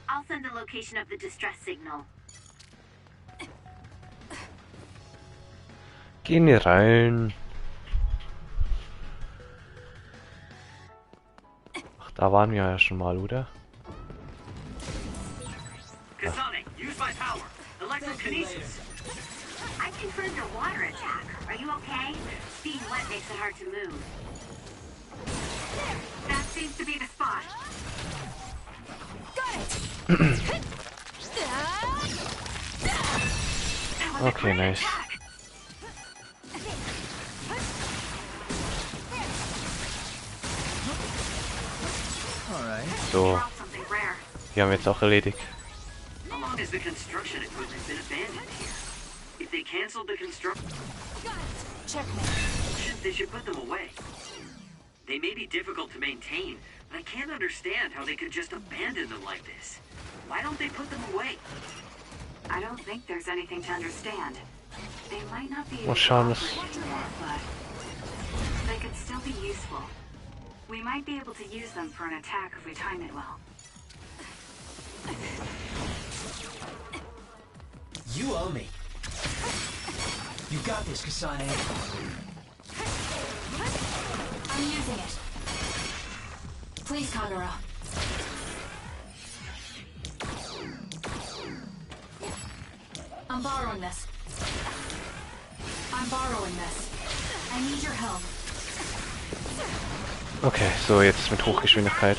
I'll send the location of the distress signal. Gehen wir rein. Ach, da waren wir ja schon mal, oder? Kasane, use my power. Electrokinesis. I confirmed a water attack. Are you okay? Being wet makes it hard to move. That seems to be the spot. Okay, nice. So, die haben wir jetzt auch erledigt. How long has the construction equipment been abandoned here? If they canceled the construction, they should put them away. They may be difficult to maintain, but I can't understand how they could just abandon them like this. Why don't they put them away? I don't think there's anything to understand. They might not be able Mal to schauen, operate anymore, but they could still be useful. We might be able to use them for an attack if we time it well. You owe me. You got this, Kasane. I'm using it. Please, Kagero. I'm borrowing this. I need your help. Okay, so jetzt mit Hochgeschwindigkeit.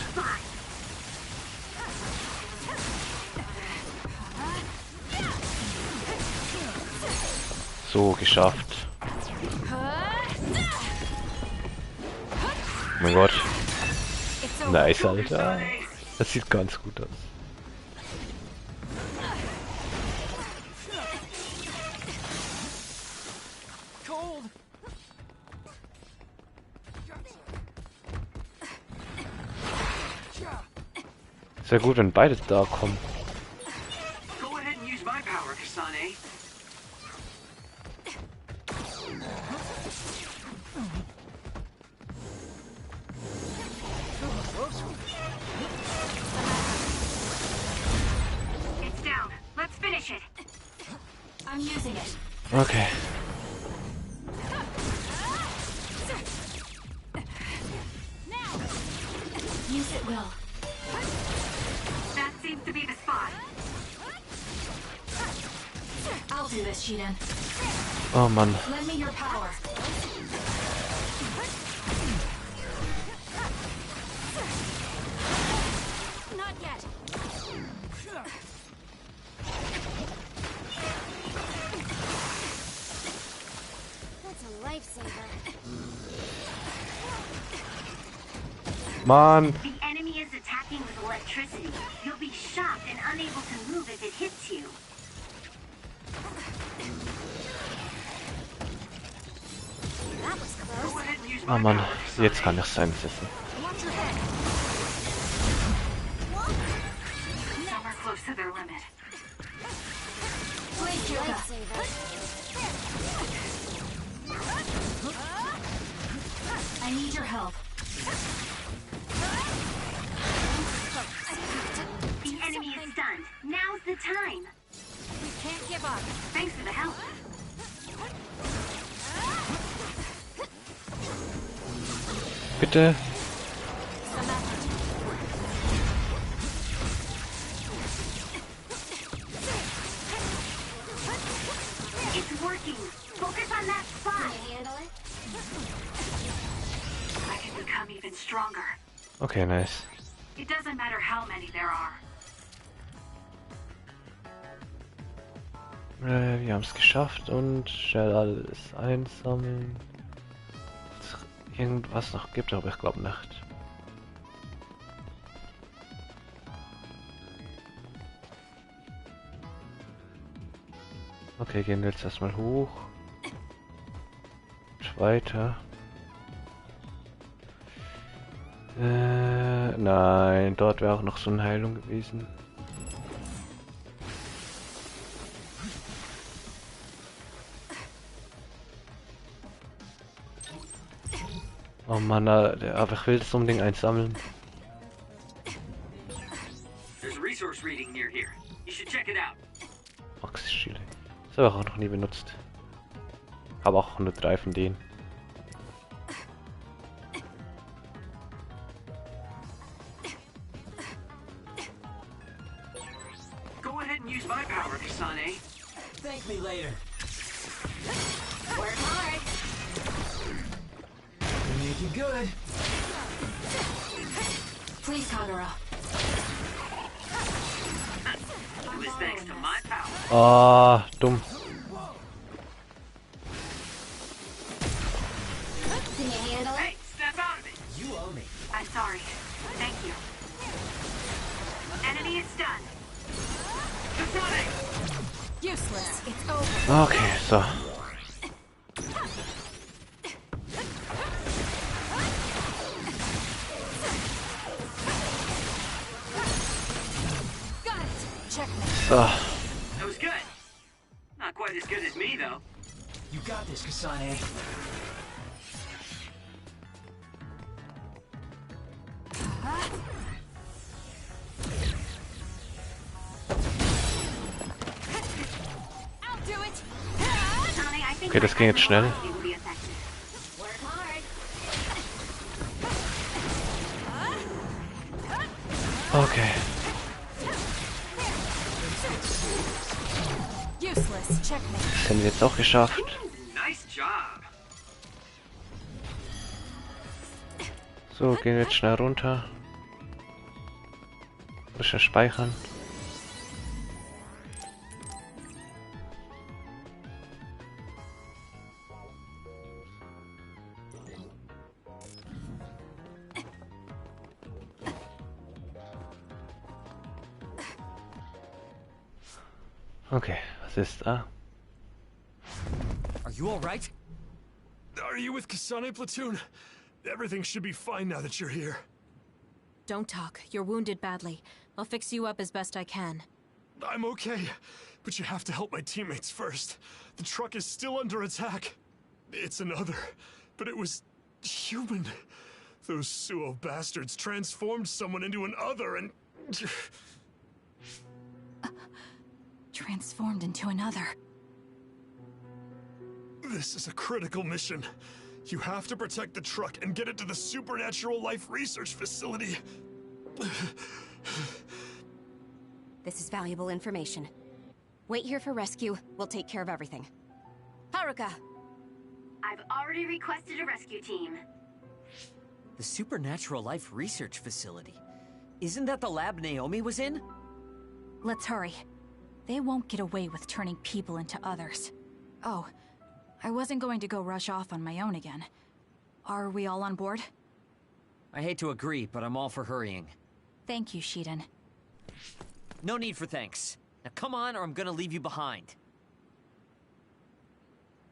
So, geschafft. Oh mein Gott. Nice, Alter. Das sieht ganz gut aus. Sehr gut, wenn beide da kommen. Go ahead and use my power, Kasane. It's down. Let's finish it. I'm using it. Okay. Use it well. That seems to be the spot. I'll do this, Shiden. Oh Mann. Lend me your power. Not yet. That's a lifesaver. Mann. The enemy is attacking with electricity. You'll be shocked and unable to move if it hits you. Oh Mann, jetzt kann ich es einsetzen. Some are close to their limit. I need your help. The enemy is stunned. Now's the time. We can't give up. Thanks for the help. Bitte. It's working. Focus on that spot. Can you handle it? I can become even stronger. Okay, nice. It doesn't matter how many there are. Wir haben es geschafft und schnell alles einsammeln. Irgendwas noch gibt, aber ich glaube nicht. Okay, gehen wir jetzt erstmal hoch. Und weiter. Nein, dort wäre auch noch so eine Heilung gewesen. Oh Mann, aber ich will das unbedingt einsammeln. There's a resource reading near here. You should check it out. Max-Spiele. Das habe ich auch noch nie benutzt. Habe auch 103 von denen. Go ahead and use my power, Kasane. Thank me later. Work hard. Make you good. Please, Kagura. It was thanks to my power. Ah, dumm. Can you handle it? Hey, step out of it. You owe me. I'm sorry. Thank you. Enemy is stunned. Kasane! Useless. It's over. Okay, so. Got it. Checkmate. So. That was good. Not quite as good as me, though. You got this, Kasane. I'll do it. Sonny, I think Okay, das ging jetzt schnell. will be effective. Work hard. Okay. Useless. Checkmate. Das haben wir jetzt auch geschafft. Nice job. So, gehen wir jetzt schnell runter. Bisschen speichern. Okay, was ist da? Are you alright? Are you with Kasane Platoon? Everything should be fine now that you're here. Don't talk. You're wounded badly. I'll fix you up as best I can. I'm okay, but you have to help my teammates first. The truck is still under attack. It's another, but it was human. Those Suo bastards transformed someone into an other and... Transformed into another. This is a critical mission. You have to protect the truck and get it to the Supernatural Life Research Facility. This is valuable information. Wait here for rescue. We'll take care of everything. Haruka! I've already requested a rescue team. The Supernatural Life Research Facility. Isn't that the lab Naomi was in? Let's hurry. They won't get away with turning people into others. Oh, I wasn't going to go rush off on my own again. Are we all on board? I hate to agree, but I'm all for hurrying. Thank you, Shiden. No need for thanks. Now come on, or I'm gonna leave you behind.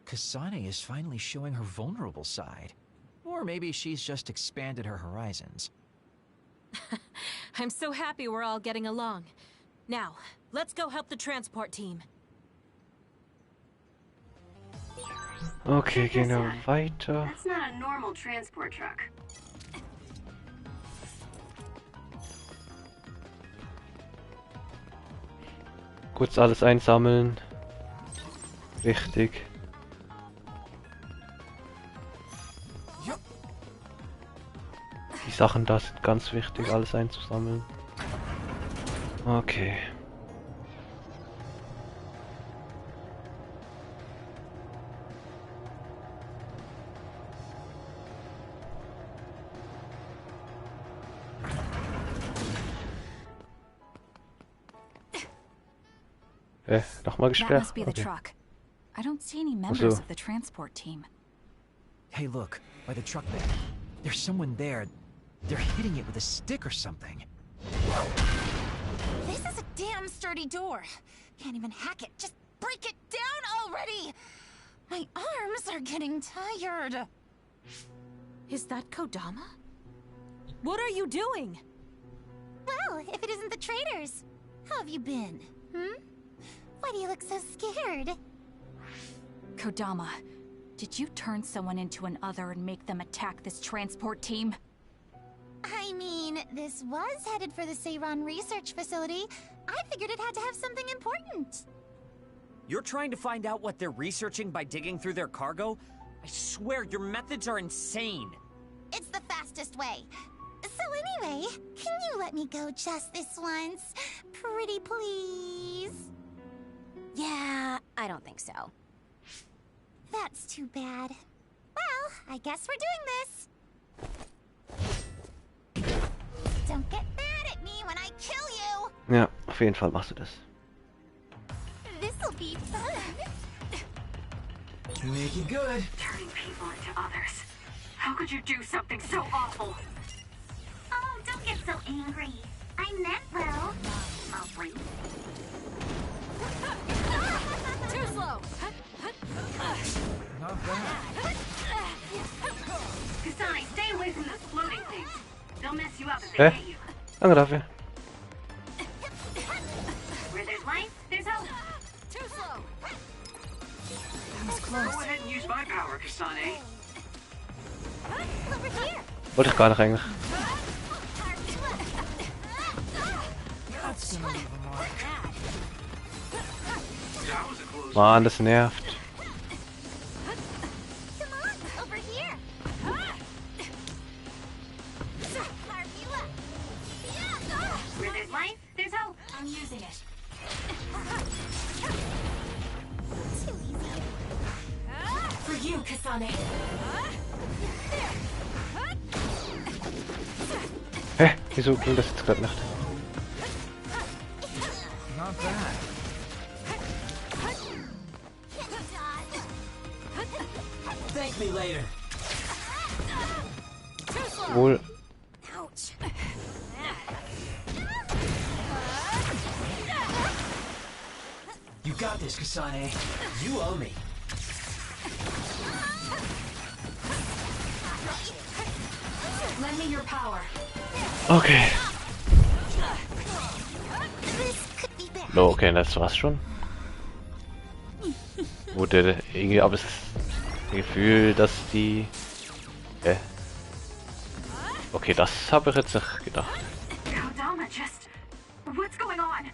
Kasane is finally showing her vulnerable side. Or maybe she's just expanded her horizons. I'm so happy we're all getting along. Now, let's go help the transport team. Okay, gehen wir weiter. That's not a normal transport truck. Kurz alles einsammeln. Wichtig. Die Sachen da sind ganz wichtig, alles einzusammeln. Okay. Nochmal That gesperrt? must be the Okay. truck. I don't see any members Also. of the transport team. Hey, look, by the truck there. There's someone there. They're hitting it with a stick or something. This is a damn sturdy door. Can't even hack it. Just break it down already! My arms are getting tired. Is that Kodama? What are you doing? Well, if it isn't the traitors. How have you been? Why do you look so scared? Kodama, did you turn someone into an other and make them attack this transport team? I mean, this was headed for the Seirens research facility. I figured it had to have something important. You're trying to find out what they're researching by digging through their cargo? I swear, your methods are insane. It's the fastest way. So anyway, can you let me go just this once? Pretty please? Yeah, I don't think so. That's too bad. Well, I guess we're doing this. Don't get mad at me when I kill you! Ja, auf jeden Fall machst du das. This'll be fun! Make it good. Turning people into others. How could you do something so awful? Oh, don't get so angry. I meant well. I'll bring. Too slow! Not bad. Kasane, stay away from those floating things. They'll mess you up if they hit you. Danke dafür. Where there's life, there's hope. Too slow! That was close. Go ahead and use my power, Kasane. Over here! Wollte ich gar nicht eigentlich. That's gonna leave a mark. That was a close Mann, das nervt. Come on, over here! Where there's life, there's hope. I'm using it. Too easy. For you, Kasane. Hä? Wieso ging das jetzt gerade nicht? Not bad. Thank me later. Wohl. Ouch. You got this, Kasane. You owe me. Lend me your power. Okay. This could be bad. No, okay, das war's schon. Wurde irgendwie, aber es ist ein Gefühl, dass die... Okay, das habe ich jetzt nicht gedacht. Kodama just... What's going on?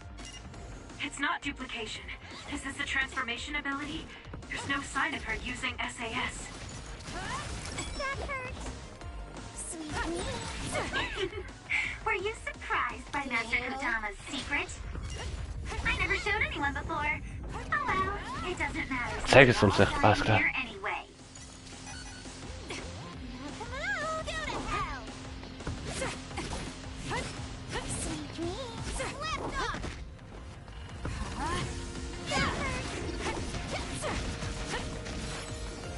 It's not duplication. Is this a transformation ability? There's no sign of her using SAS. That hurt. Sweet me. Were you surprised by Master Kodama's secret? I never showed anyone before. Oh well, it doesn't matter. Zeig es uns nicht, alles klar. Here anyway. Now go to hell. Sweet dreams. Left off.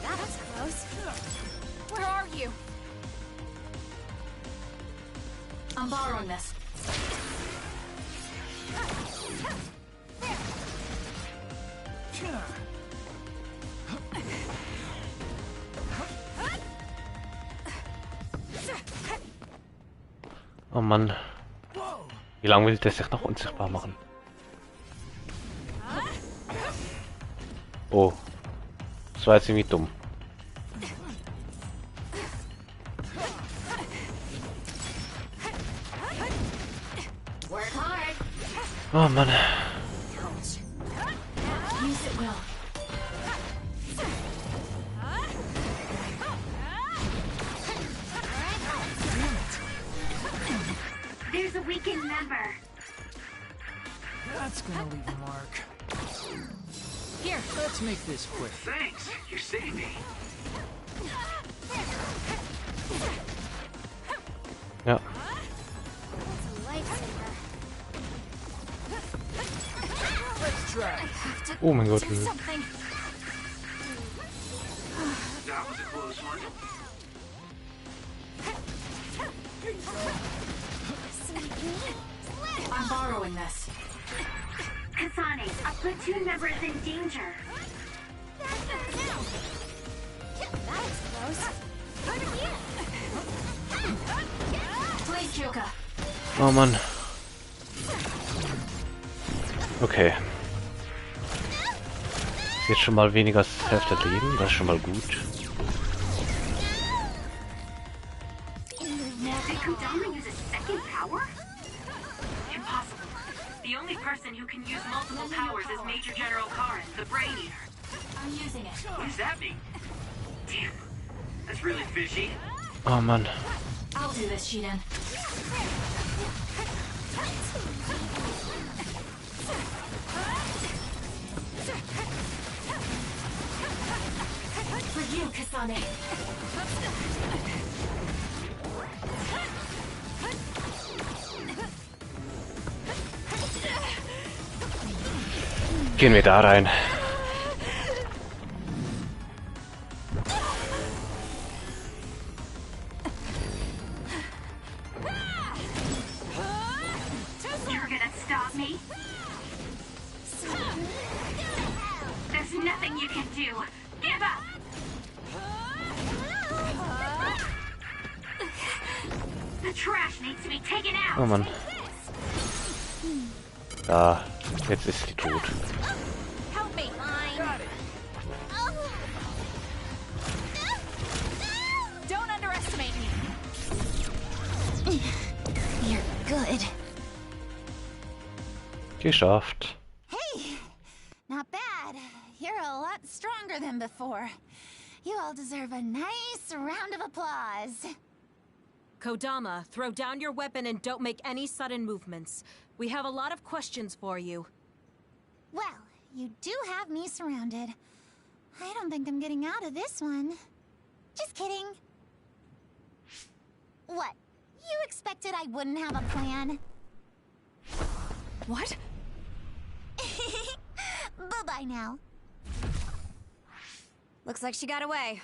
That was close. Where are you? I'm borrowing this. Oh Mann. Wie lange will der sich noch unsichtbar machen? Oh. Das war jetzt irgendwie dumm. Oh Mann. There's a weakened member. That's gonna leave a mark. Here, let's make this quick. Thanks, you saved me. Ja. Oh mein Gott. That was a close one. I'm borrowing this. Kasane, a platoon member is in danger. That's close. Please, Kyoka. Oh Mann. Okay. Jetzt schon mal weniger als die Hälfte Leben, das ist schon mal gut. Did Kodama use a second power? Impossible. The only person who can use multiple powers is Major General Karen, the Brain Eater. I'm using it. What does that mean? Damn, that's really fishy. Oh Mann. I'll do this, Shiden. For you, Kasane. Gehen wir da rein. You're gonna stop me? There's nothing you can do. Give up! The trash needs to be taken out. Oh Mann. Da, jetzt ist sie tot. Help me. Don't underestimate me. You're good. Geschafft. Hey, not bad. You're a lot stronger than before. You all deserve a nice round of applause. Kodama, throw down your weapon and don't make any sudden movements. We have a lot of questions for you. Well, you do have me surrounded. I don't think I'm getting out of this one. Just kidding. What? You expected I wouldn't have a plan? What? Bye-bye now. Looks like she got away.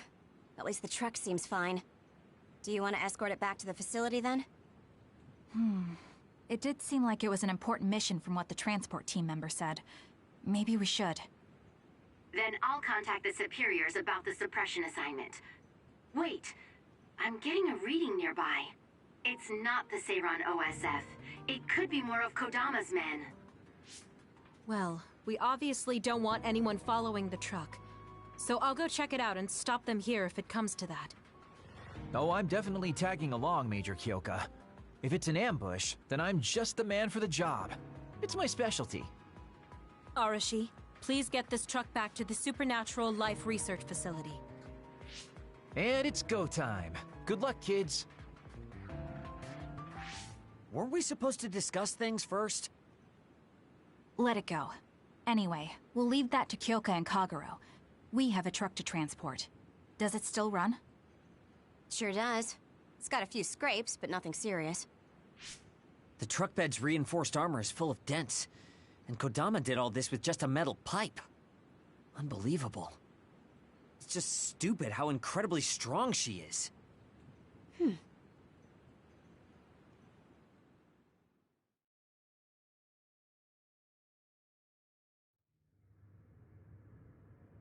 At least the truck seems fine. Do you want to escort it back to the facility then? It did seem like it was an important mission from what the transport team member said. Maybe we should. Then I'll contact the superiors about the suppression assignment. Wait, I'm getting a reading nearby. It's not the Seiren OSF. It could be more of Kodama's men. Well, we obviously don't want anyone following the truck. So I'll go check it out and stop them here if it comes to that. Oh, I'm definitely tagging along, Major Kyoka. If it's an ambush, then I'm just the man for the job. It's my specialty. Arashi, please get this truck back to the Supernatural Life Research Facility. And it's go time. Good luck, kids. Weren't we supposed to discuss things first? Let it go. Anyway, we'll leave that to Kyoka and Kagero. We have a truck to transport. Does it still run? Sure does. It's got a few scrapes, but nothing serious. The truck bed's reinforced armor is full of dents, and Kodama did all this with just a metal pipe. Unbelievable. It's just stupid how incredibly strong she is.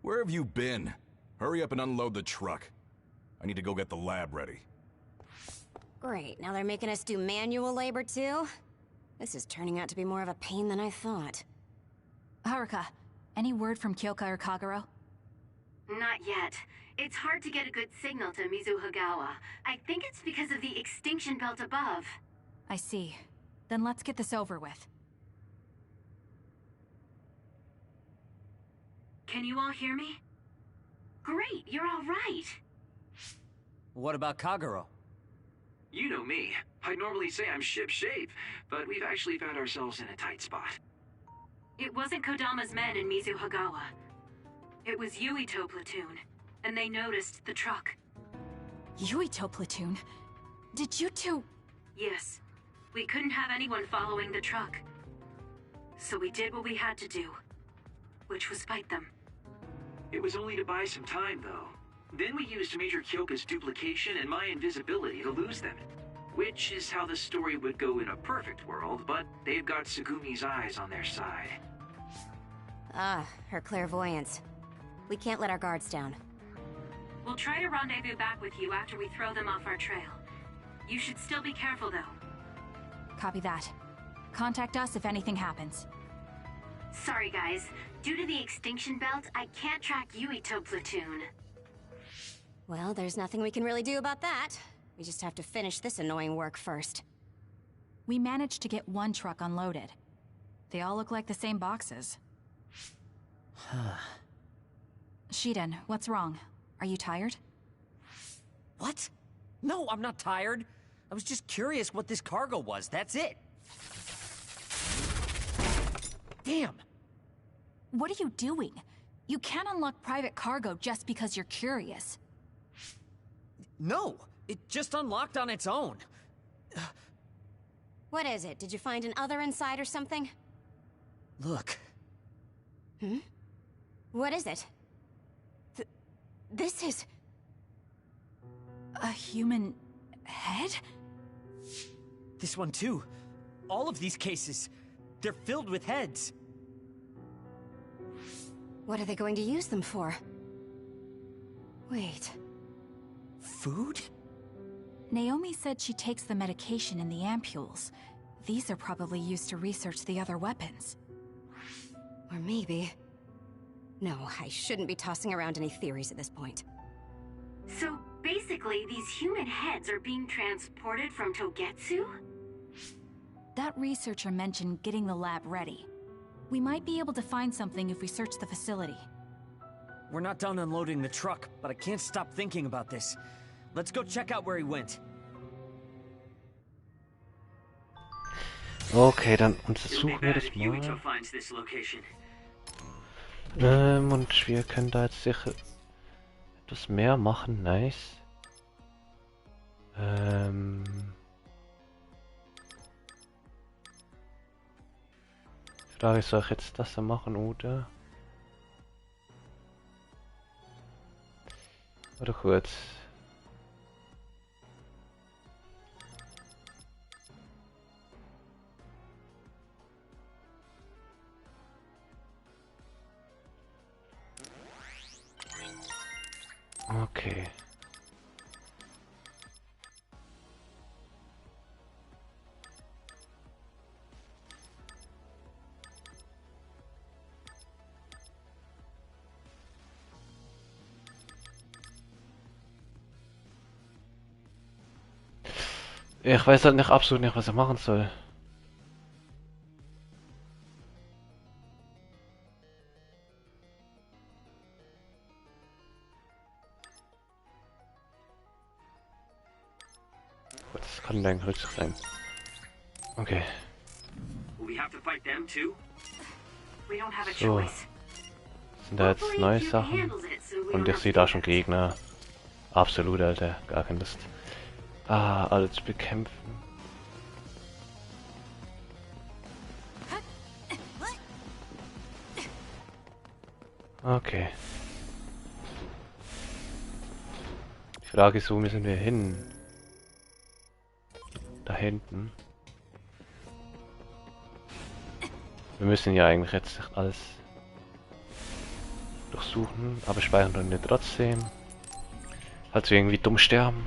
Where have you been? Hurry up and unload the truck. I need to go get the lab ready. Great, now they're making us do manual labor too? This is turning out to be more of a pain than I thought. Haruka, any word from Kyoka or Kagero? Not yet. It's hard to get a good signal to Mizuhagawa. I think it's because of the extinction belt above. I see. Then let's get this over with. Can you all hear me? Great, you're all right. What about Kagero? You know me. I'd normally say I'm ship-shape, but we've actually found ourselves in a tight spot. It wasn't Kodama's men in Mizuhagawa. It was Yuito platoon, and they noticed the truck. Yuito platoon? Did you two... Yes. We couldn't have anyone following the truck. So we did what we had to do, which was fight them. It was only to buy some time, though. Then we used Major Kyoka's duplication and my invisibility to lose them. Which is how the story would go in a perfect world, but they've got Tsugumi's eyes on their side. Ah, her clairvoyance. We can't let our guards down. We'll try to rendezvous back with you after we throw them off our trail. You should still be careful, though. Copy that. Contact us if anything happens. Sorry, guys. Due to the extinction belt, I can't track Yuito platoon. Well, there's nothing we can really do about that. We just have to finish this annoying work first. We managed to get one truck unloaded. They all look like the same boxes. Shiden, what's wrong? Are you tired? What? No, I'm not tired. I was just curious what this cargo was, that's it. Damn! What are you doing? You can't unlock private cargo just because you're curious. No, it just unlocked on its own. What is it? Did you find an other inside or something? Look. Hmm? What is it? This is... a human head? This one too. All of these cases. They're filled with heads. What are they going to use them for? Wait. Food? Naomi said she takes the medication in the ampules. These are probably used to research the other weapons. Or maybe... No, I shouldn't be tossing around any theories at this point. So, basically, these human heads are being transported from Togetsu? That researcher mentioned getting the lab ready. We might be able to find something if we search the facility. We're not done unloading the truck, but I can't stop thinking about this. Let's go check out where he went. Okay, dann untersuchen wir das mal. Und wir können da jetzt sicher etwas mehr machen, nice. Die Frage ist, soll ich jetzt das machen oder gut. Okay. Ich weiß halt nicht absolut nicht, was ich machen soll. Das kann dein Rücksicht sein. Okay. So. Sind da jetzt neue Sachen? Und ich sehe da schon Gegner. Absolut, Alter. Gar keine Lust. Ah, alles bekämpfen. Okay. Die Frage ist, wo müssen wir hin? Da hinten. Wir müssen ja eigentlich jetzt alles durchsuchen, aber speichern können wir trotzdem. Falls wir irgendwie dumm sterben.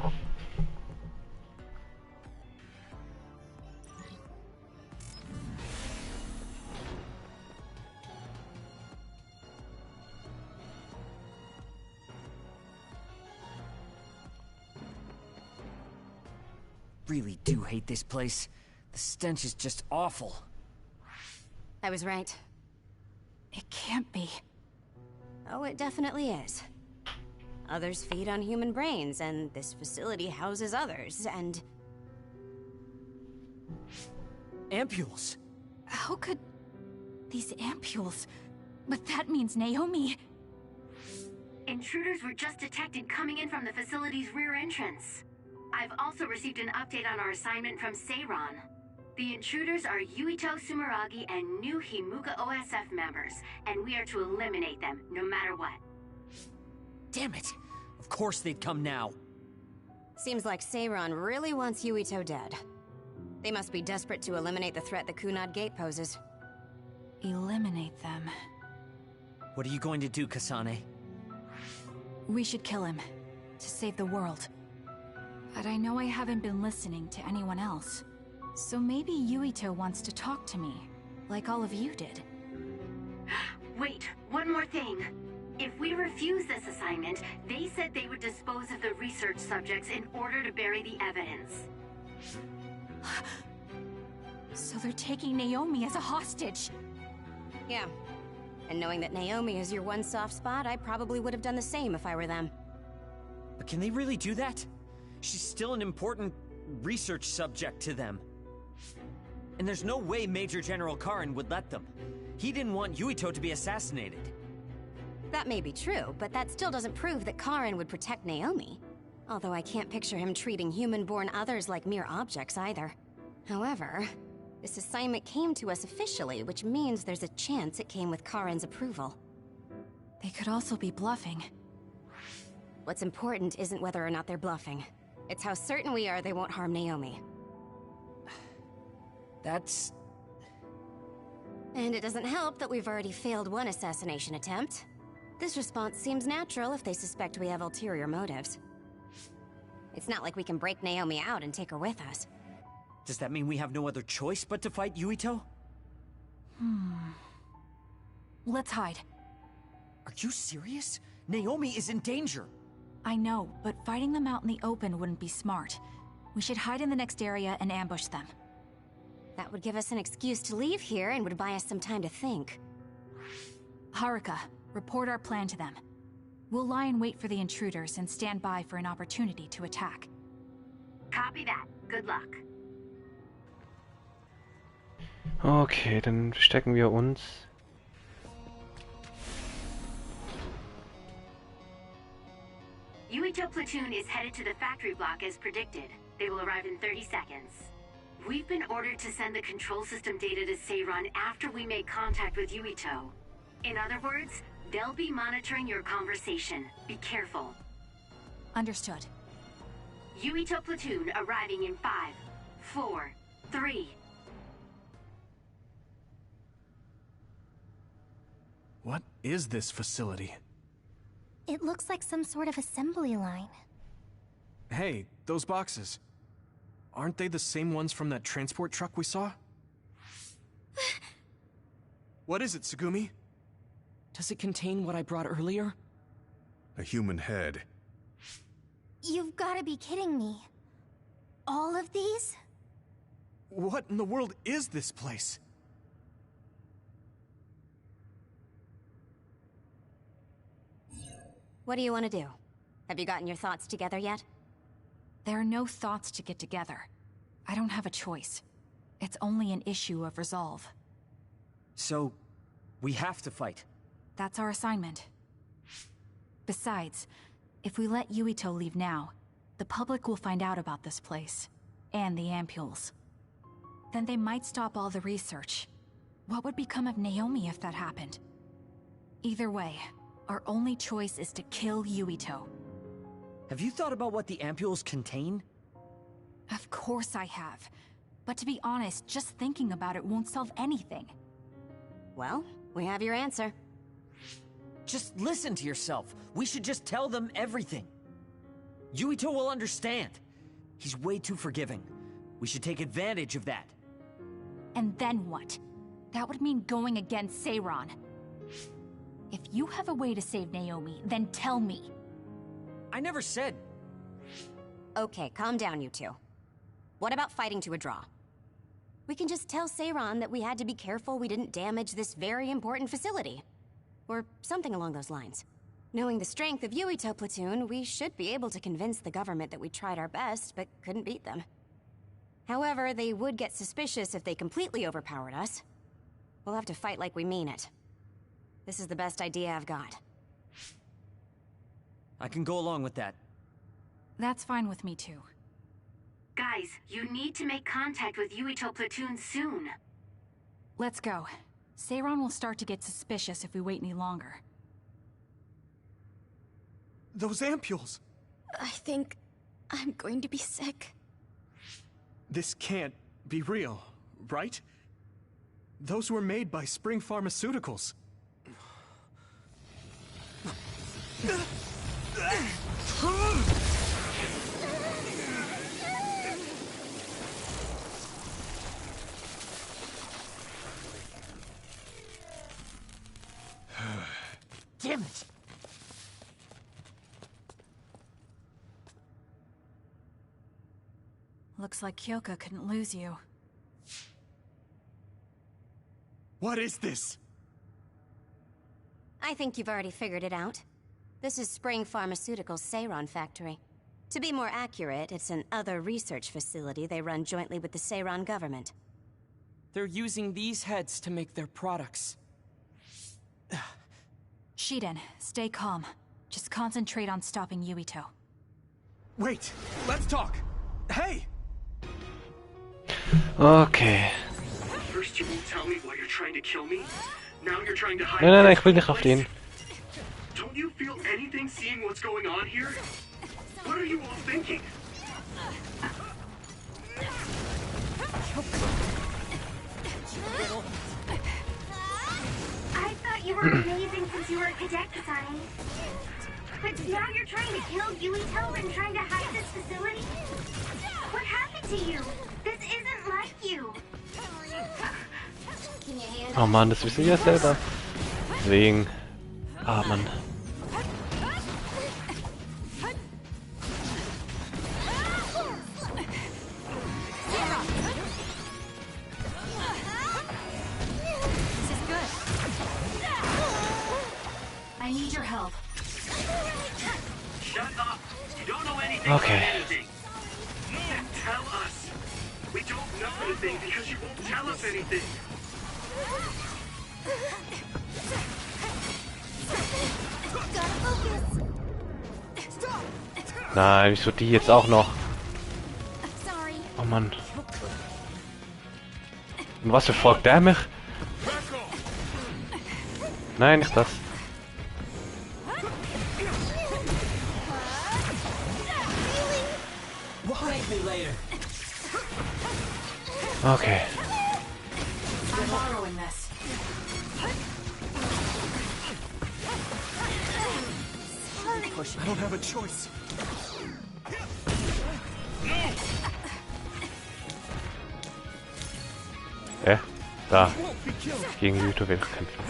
really do hate this place. The stench is just awful. I was right. It can't be. Oh, it definitely is. Others feed on human brains, and this facility houses others, and... Ampules! How could... these ampules... But that means Naomi... Intruders were just detected coming in from the facility's rear entrance. I've also received an update on our assignment from Seiren. The intruders are Yuito Sumeragi and new Himuka OSF members, and we are to eliminate them, no matter what. Damn it! Of course they'd come now. Seems like Seiren really wants Yuito dead. They must be desperate to eliminate the threat the Kunad Gate poses. Eliminate them. What are you going to do, Kasane? We should kill him, to save the world. But I know I haven't been listening to anyone else. So maybe Yuito wants to talk to me, like all of you did. Wait, one more thing. If we refuse this assignment, they said they would dispose of the research subjects in order to bury the evidence. So they're taking Naomi as a hostage. Yeah. And knowing that Naomi is your one soft spot, I probably would have done the same if I were them. But can they really do that? She's still an important research subject to them. And there's no way Major General Karin would let them. He didn't want Yuito to be assassinated. That may be true, but that still doesn't prove that Karin would protect Naomi. Although I can't picture him treating human-born others like mere objects either. However, this assignment came to us officially, which means there's a chance it came with Karin's approval. They could also be bluffing. What's important isn't whether or not they're bluffing. It's how certain we are they won't harm Naomi. That's... And it doesn't help that we've already failed one assassination attempt. This response seems natural if they suspect we have ulterior motives. It's not like we can break Naomi out and take her with us. Does that mean we have no other choice but to fight Yuito? Let's hide. Are you serious? Naomi is in danger. I know, but fighting them out in the open wouldn't be smart. We should hide in the next area and ambush them. That would give us an excuse to leave here and would buy us some time to think. Haruka, report our plan to them. We'll lie in wait for the intruders and stand by for an opportunity to attack. Copy that. Good luck. Okay, dann verstecken wir uns. Yuito platoon is headed to the factory block as predicted. They will arrive in 30 seconds. We've been ordered to send the control system data to Seiren after we make contact with Yuito. In other words, they'll be monitoring your conversation. Be careful. Understood. Yuito platoon arriving in 5, 4, 3. What is this facility? It looks like some sort of assembly line. Hey, those boxes. Aren't they the same ones from that transport truck we saw? What is it, Tsugumi? Does it contain what I brought earlier? A human head. You've got to be kidding me. All of these? What in the world is this place? What do you want to do? Have you gotten your thoughts together yet? There are no thoughts to get together. I don't have a choice. It's only an issue of resolve. So, we have to fight. That's our assignment. Besides, if we let Yuito leave now, the public will find out about this place, and the ampules. Then they might stop all the research. What would become of Naomi if that happened? Either way, our only choice is to kill Yuito. Have you thought about what the ampules contain? Of course I have. But to be honest, just thinking about it won't solve anything. Well, we have your answer. Just listen to yourself. We should just tell them everything. Yuito will understand. He's way too forgiving. We should take advantage of that. And then what? That would mean going against Seiren. If you have a way to save Naomi, then tell me. I never said... Okay, calm down, you two. What about fighting to a draw? We can just tell Seiren that we had to be careful we didn't damage this very important facility. Or something along those lines. Knowing the strength of Yuito Platoon, we should be able to convince the government that we tried our best, but couldn't beat them. However, they would get suspicious if they completely overpowered us. We'll have to fight like we mean it. This is the best idea I've got. I can go along with that. That's fine with me too. Guys, you need to make contact with Yuito Platoon soon. Let's go. Seiren will start to get suspicious if we wait any longer. Those ampules! I think I'm going to be sick. This can't be real, right? Those were made by Spring Pharmaceuticals. Damn it! Looks like Kyoka couldn't lose you. What is this? I think you've already figured it out. This is Spring Pharmaceuticals' Seiren factory. To be more accurate, it's an other research facility they run jointly with the Seiren government. They're using these heads to make their products. Shiden, stay calm. Just concentrate on stopping Yuito. Wait, let's talk. Hey! Okay. First you won't tell me why you're trying to kill me. Now you're trying to hide. Nein, ich will nicht auf den. Don't you feel anything seeing what's going on here? What are you all thinking? I thought you were amazing since you were a cadet, Kasane. But now you're trying to kill Yuito and trying to hide this facility? What happened to you? This isn't like you. Oh Mann, das wissen wir ja selber. Deswegen. Ah Mann. I need your help. Shut up! You don't know anything Okay. about anything. Then tell us. We don't know anything because you won't tell us anything. Nein, wieso die jetzt auch noch? Oh Mann. Und was verfolgt der mich? Nein, nicht das. Okay. I'm borrowing this. I don't have a choice. Da. Gegen Yuito will ich kämpfen.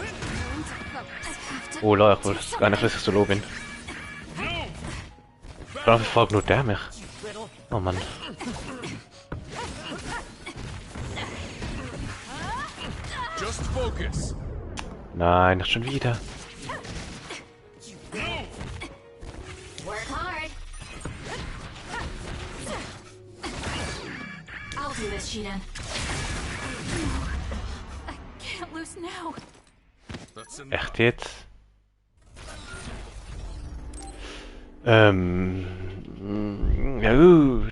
Oh Leute, ich wollte gar nicht, dass ich so low bin. Warum verfolgt nur der mich? Oh Mann. Just focus. Nein, nicht schon wieder. Work hard. I'll do this, Shiden. I can't lose now. Echt jetzt? Ja gut.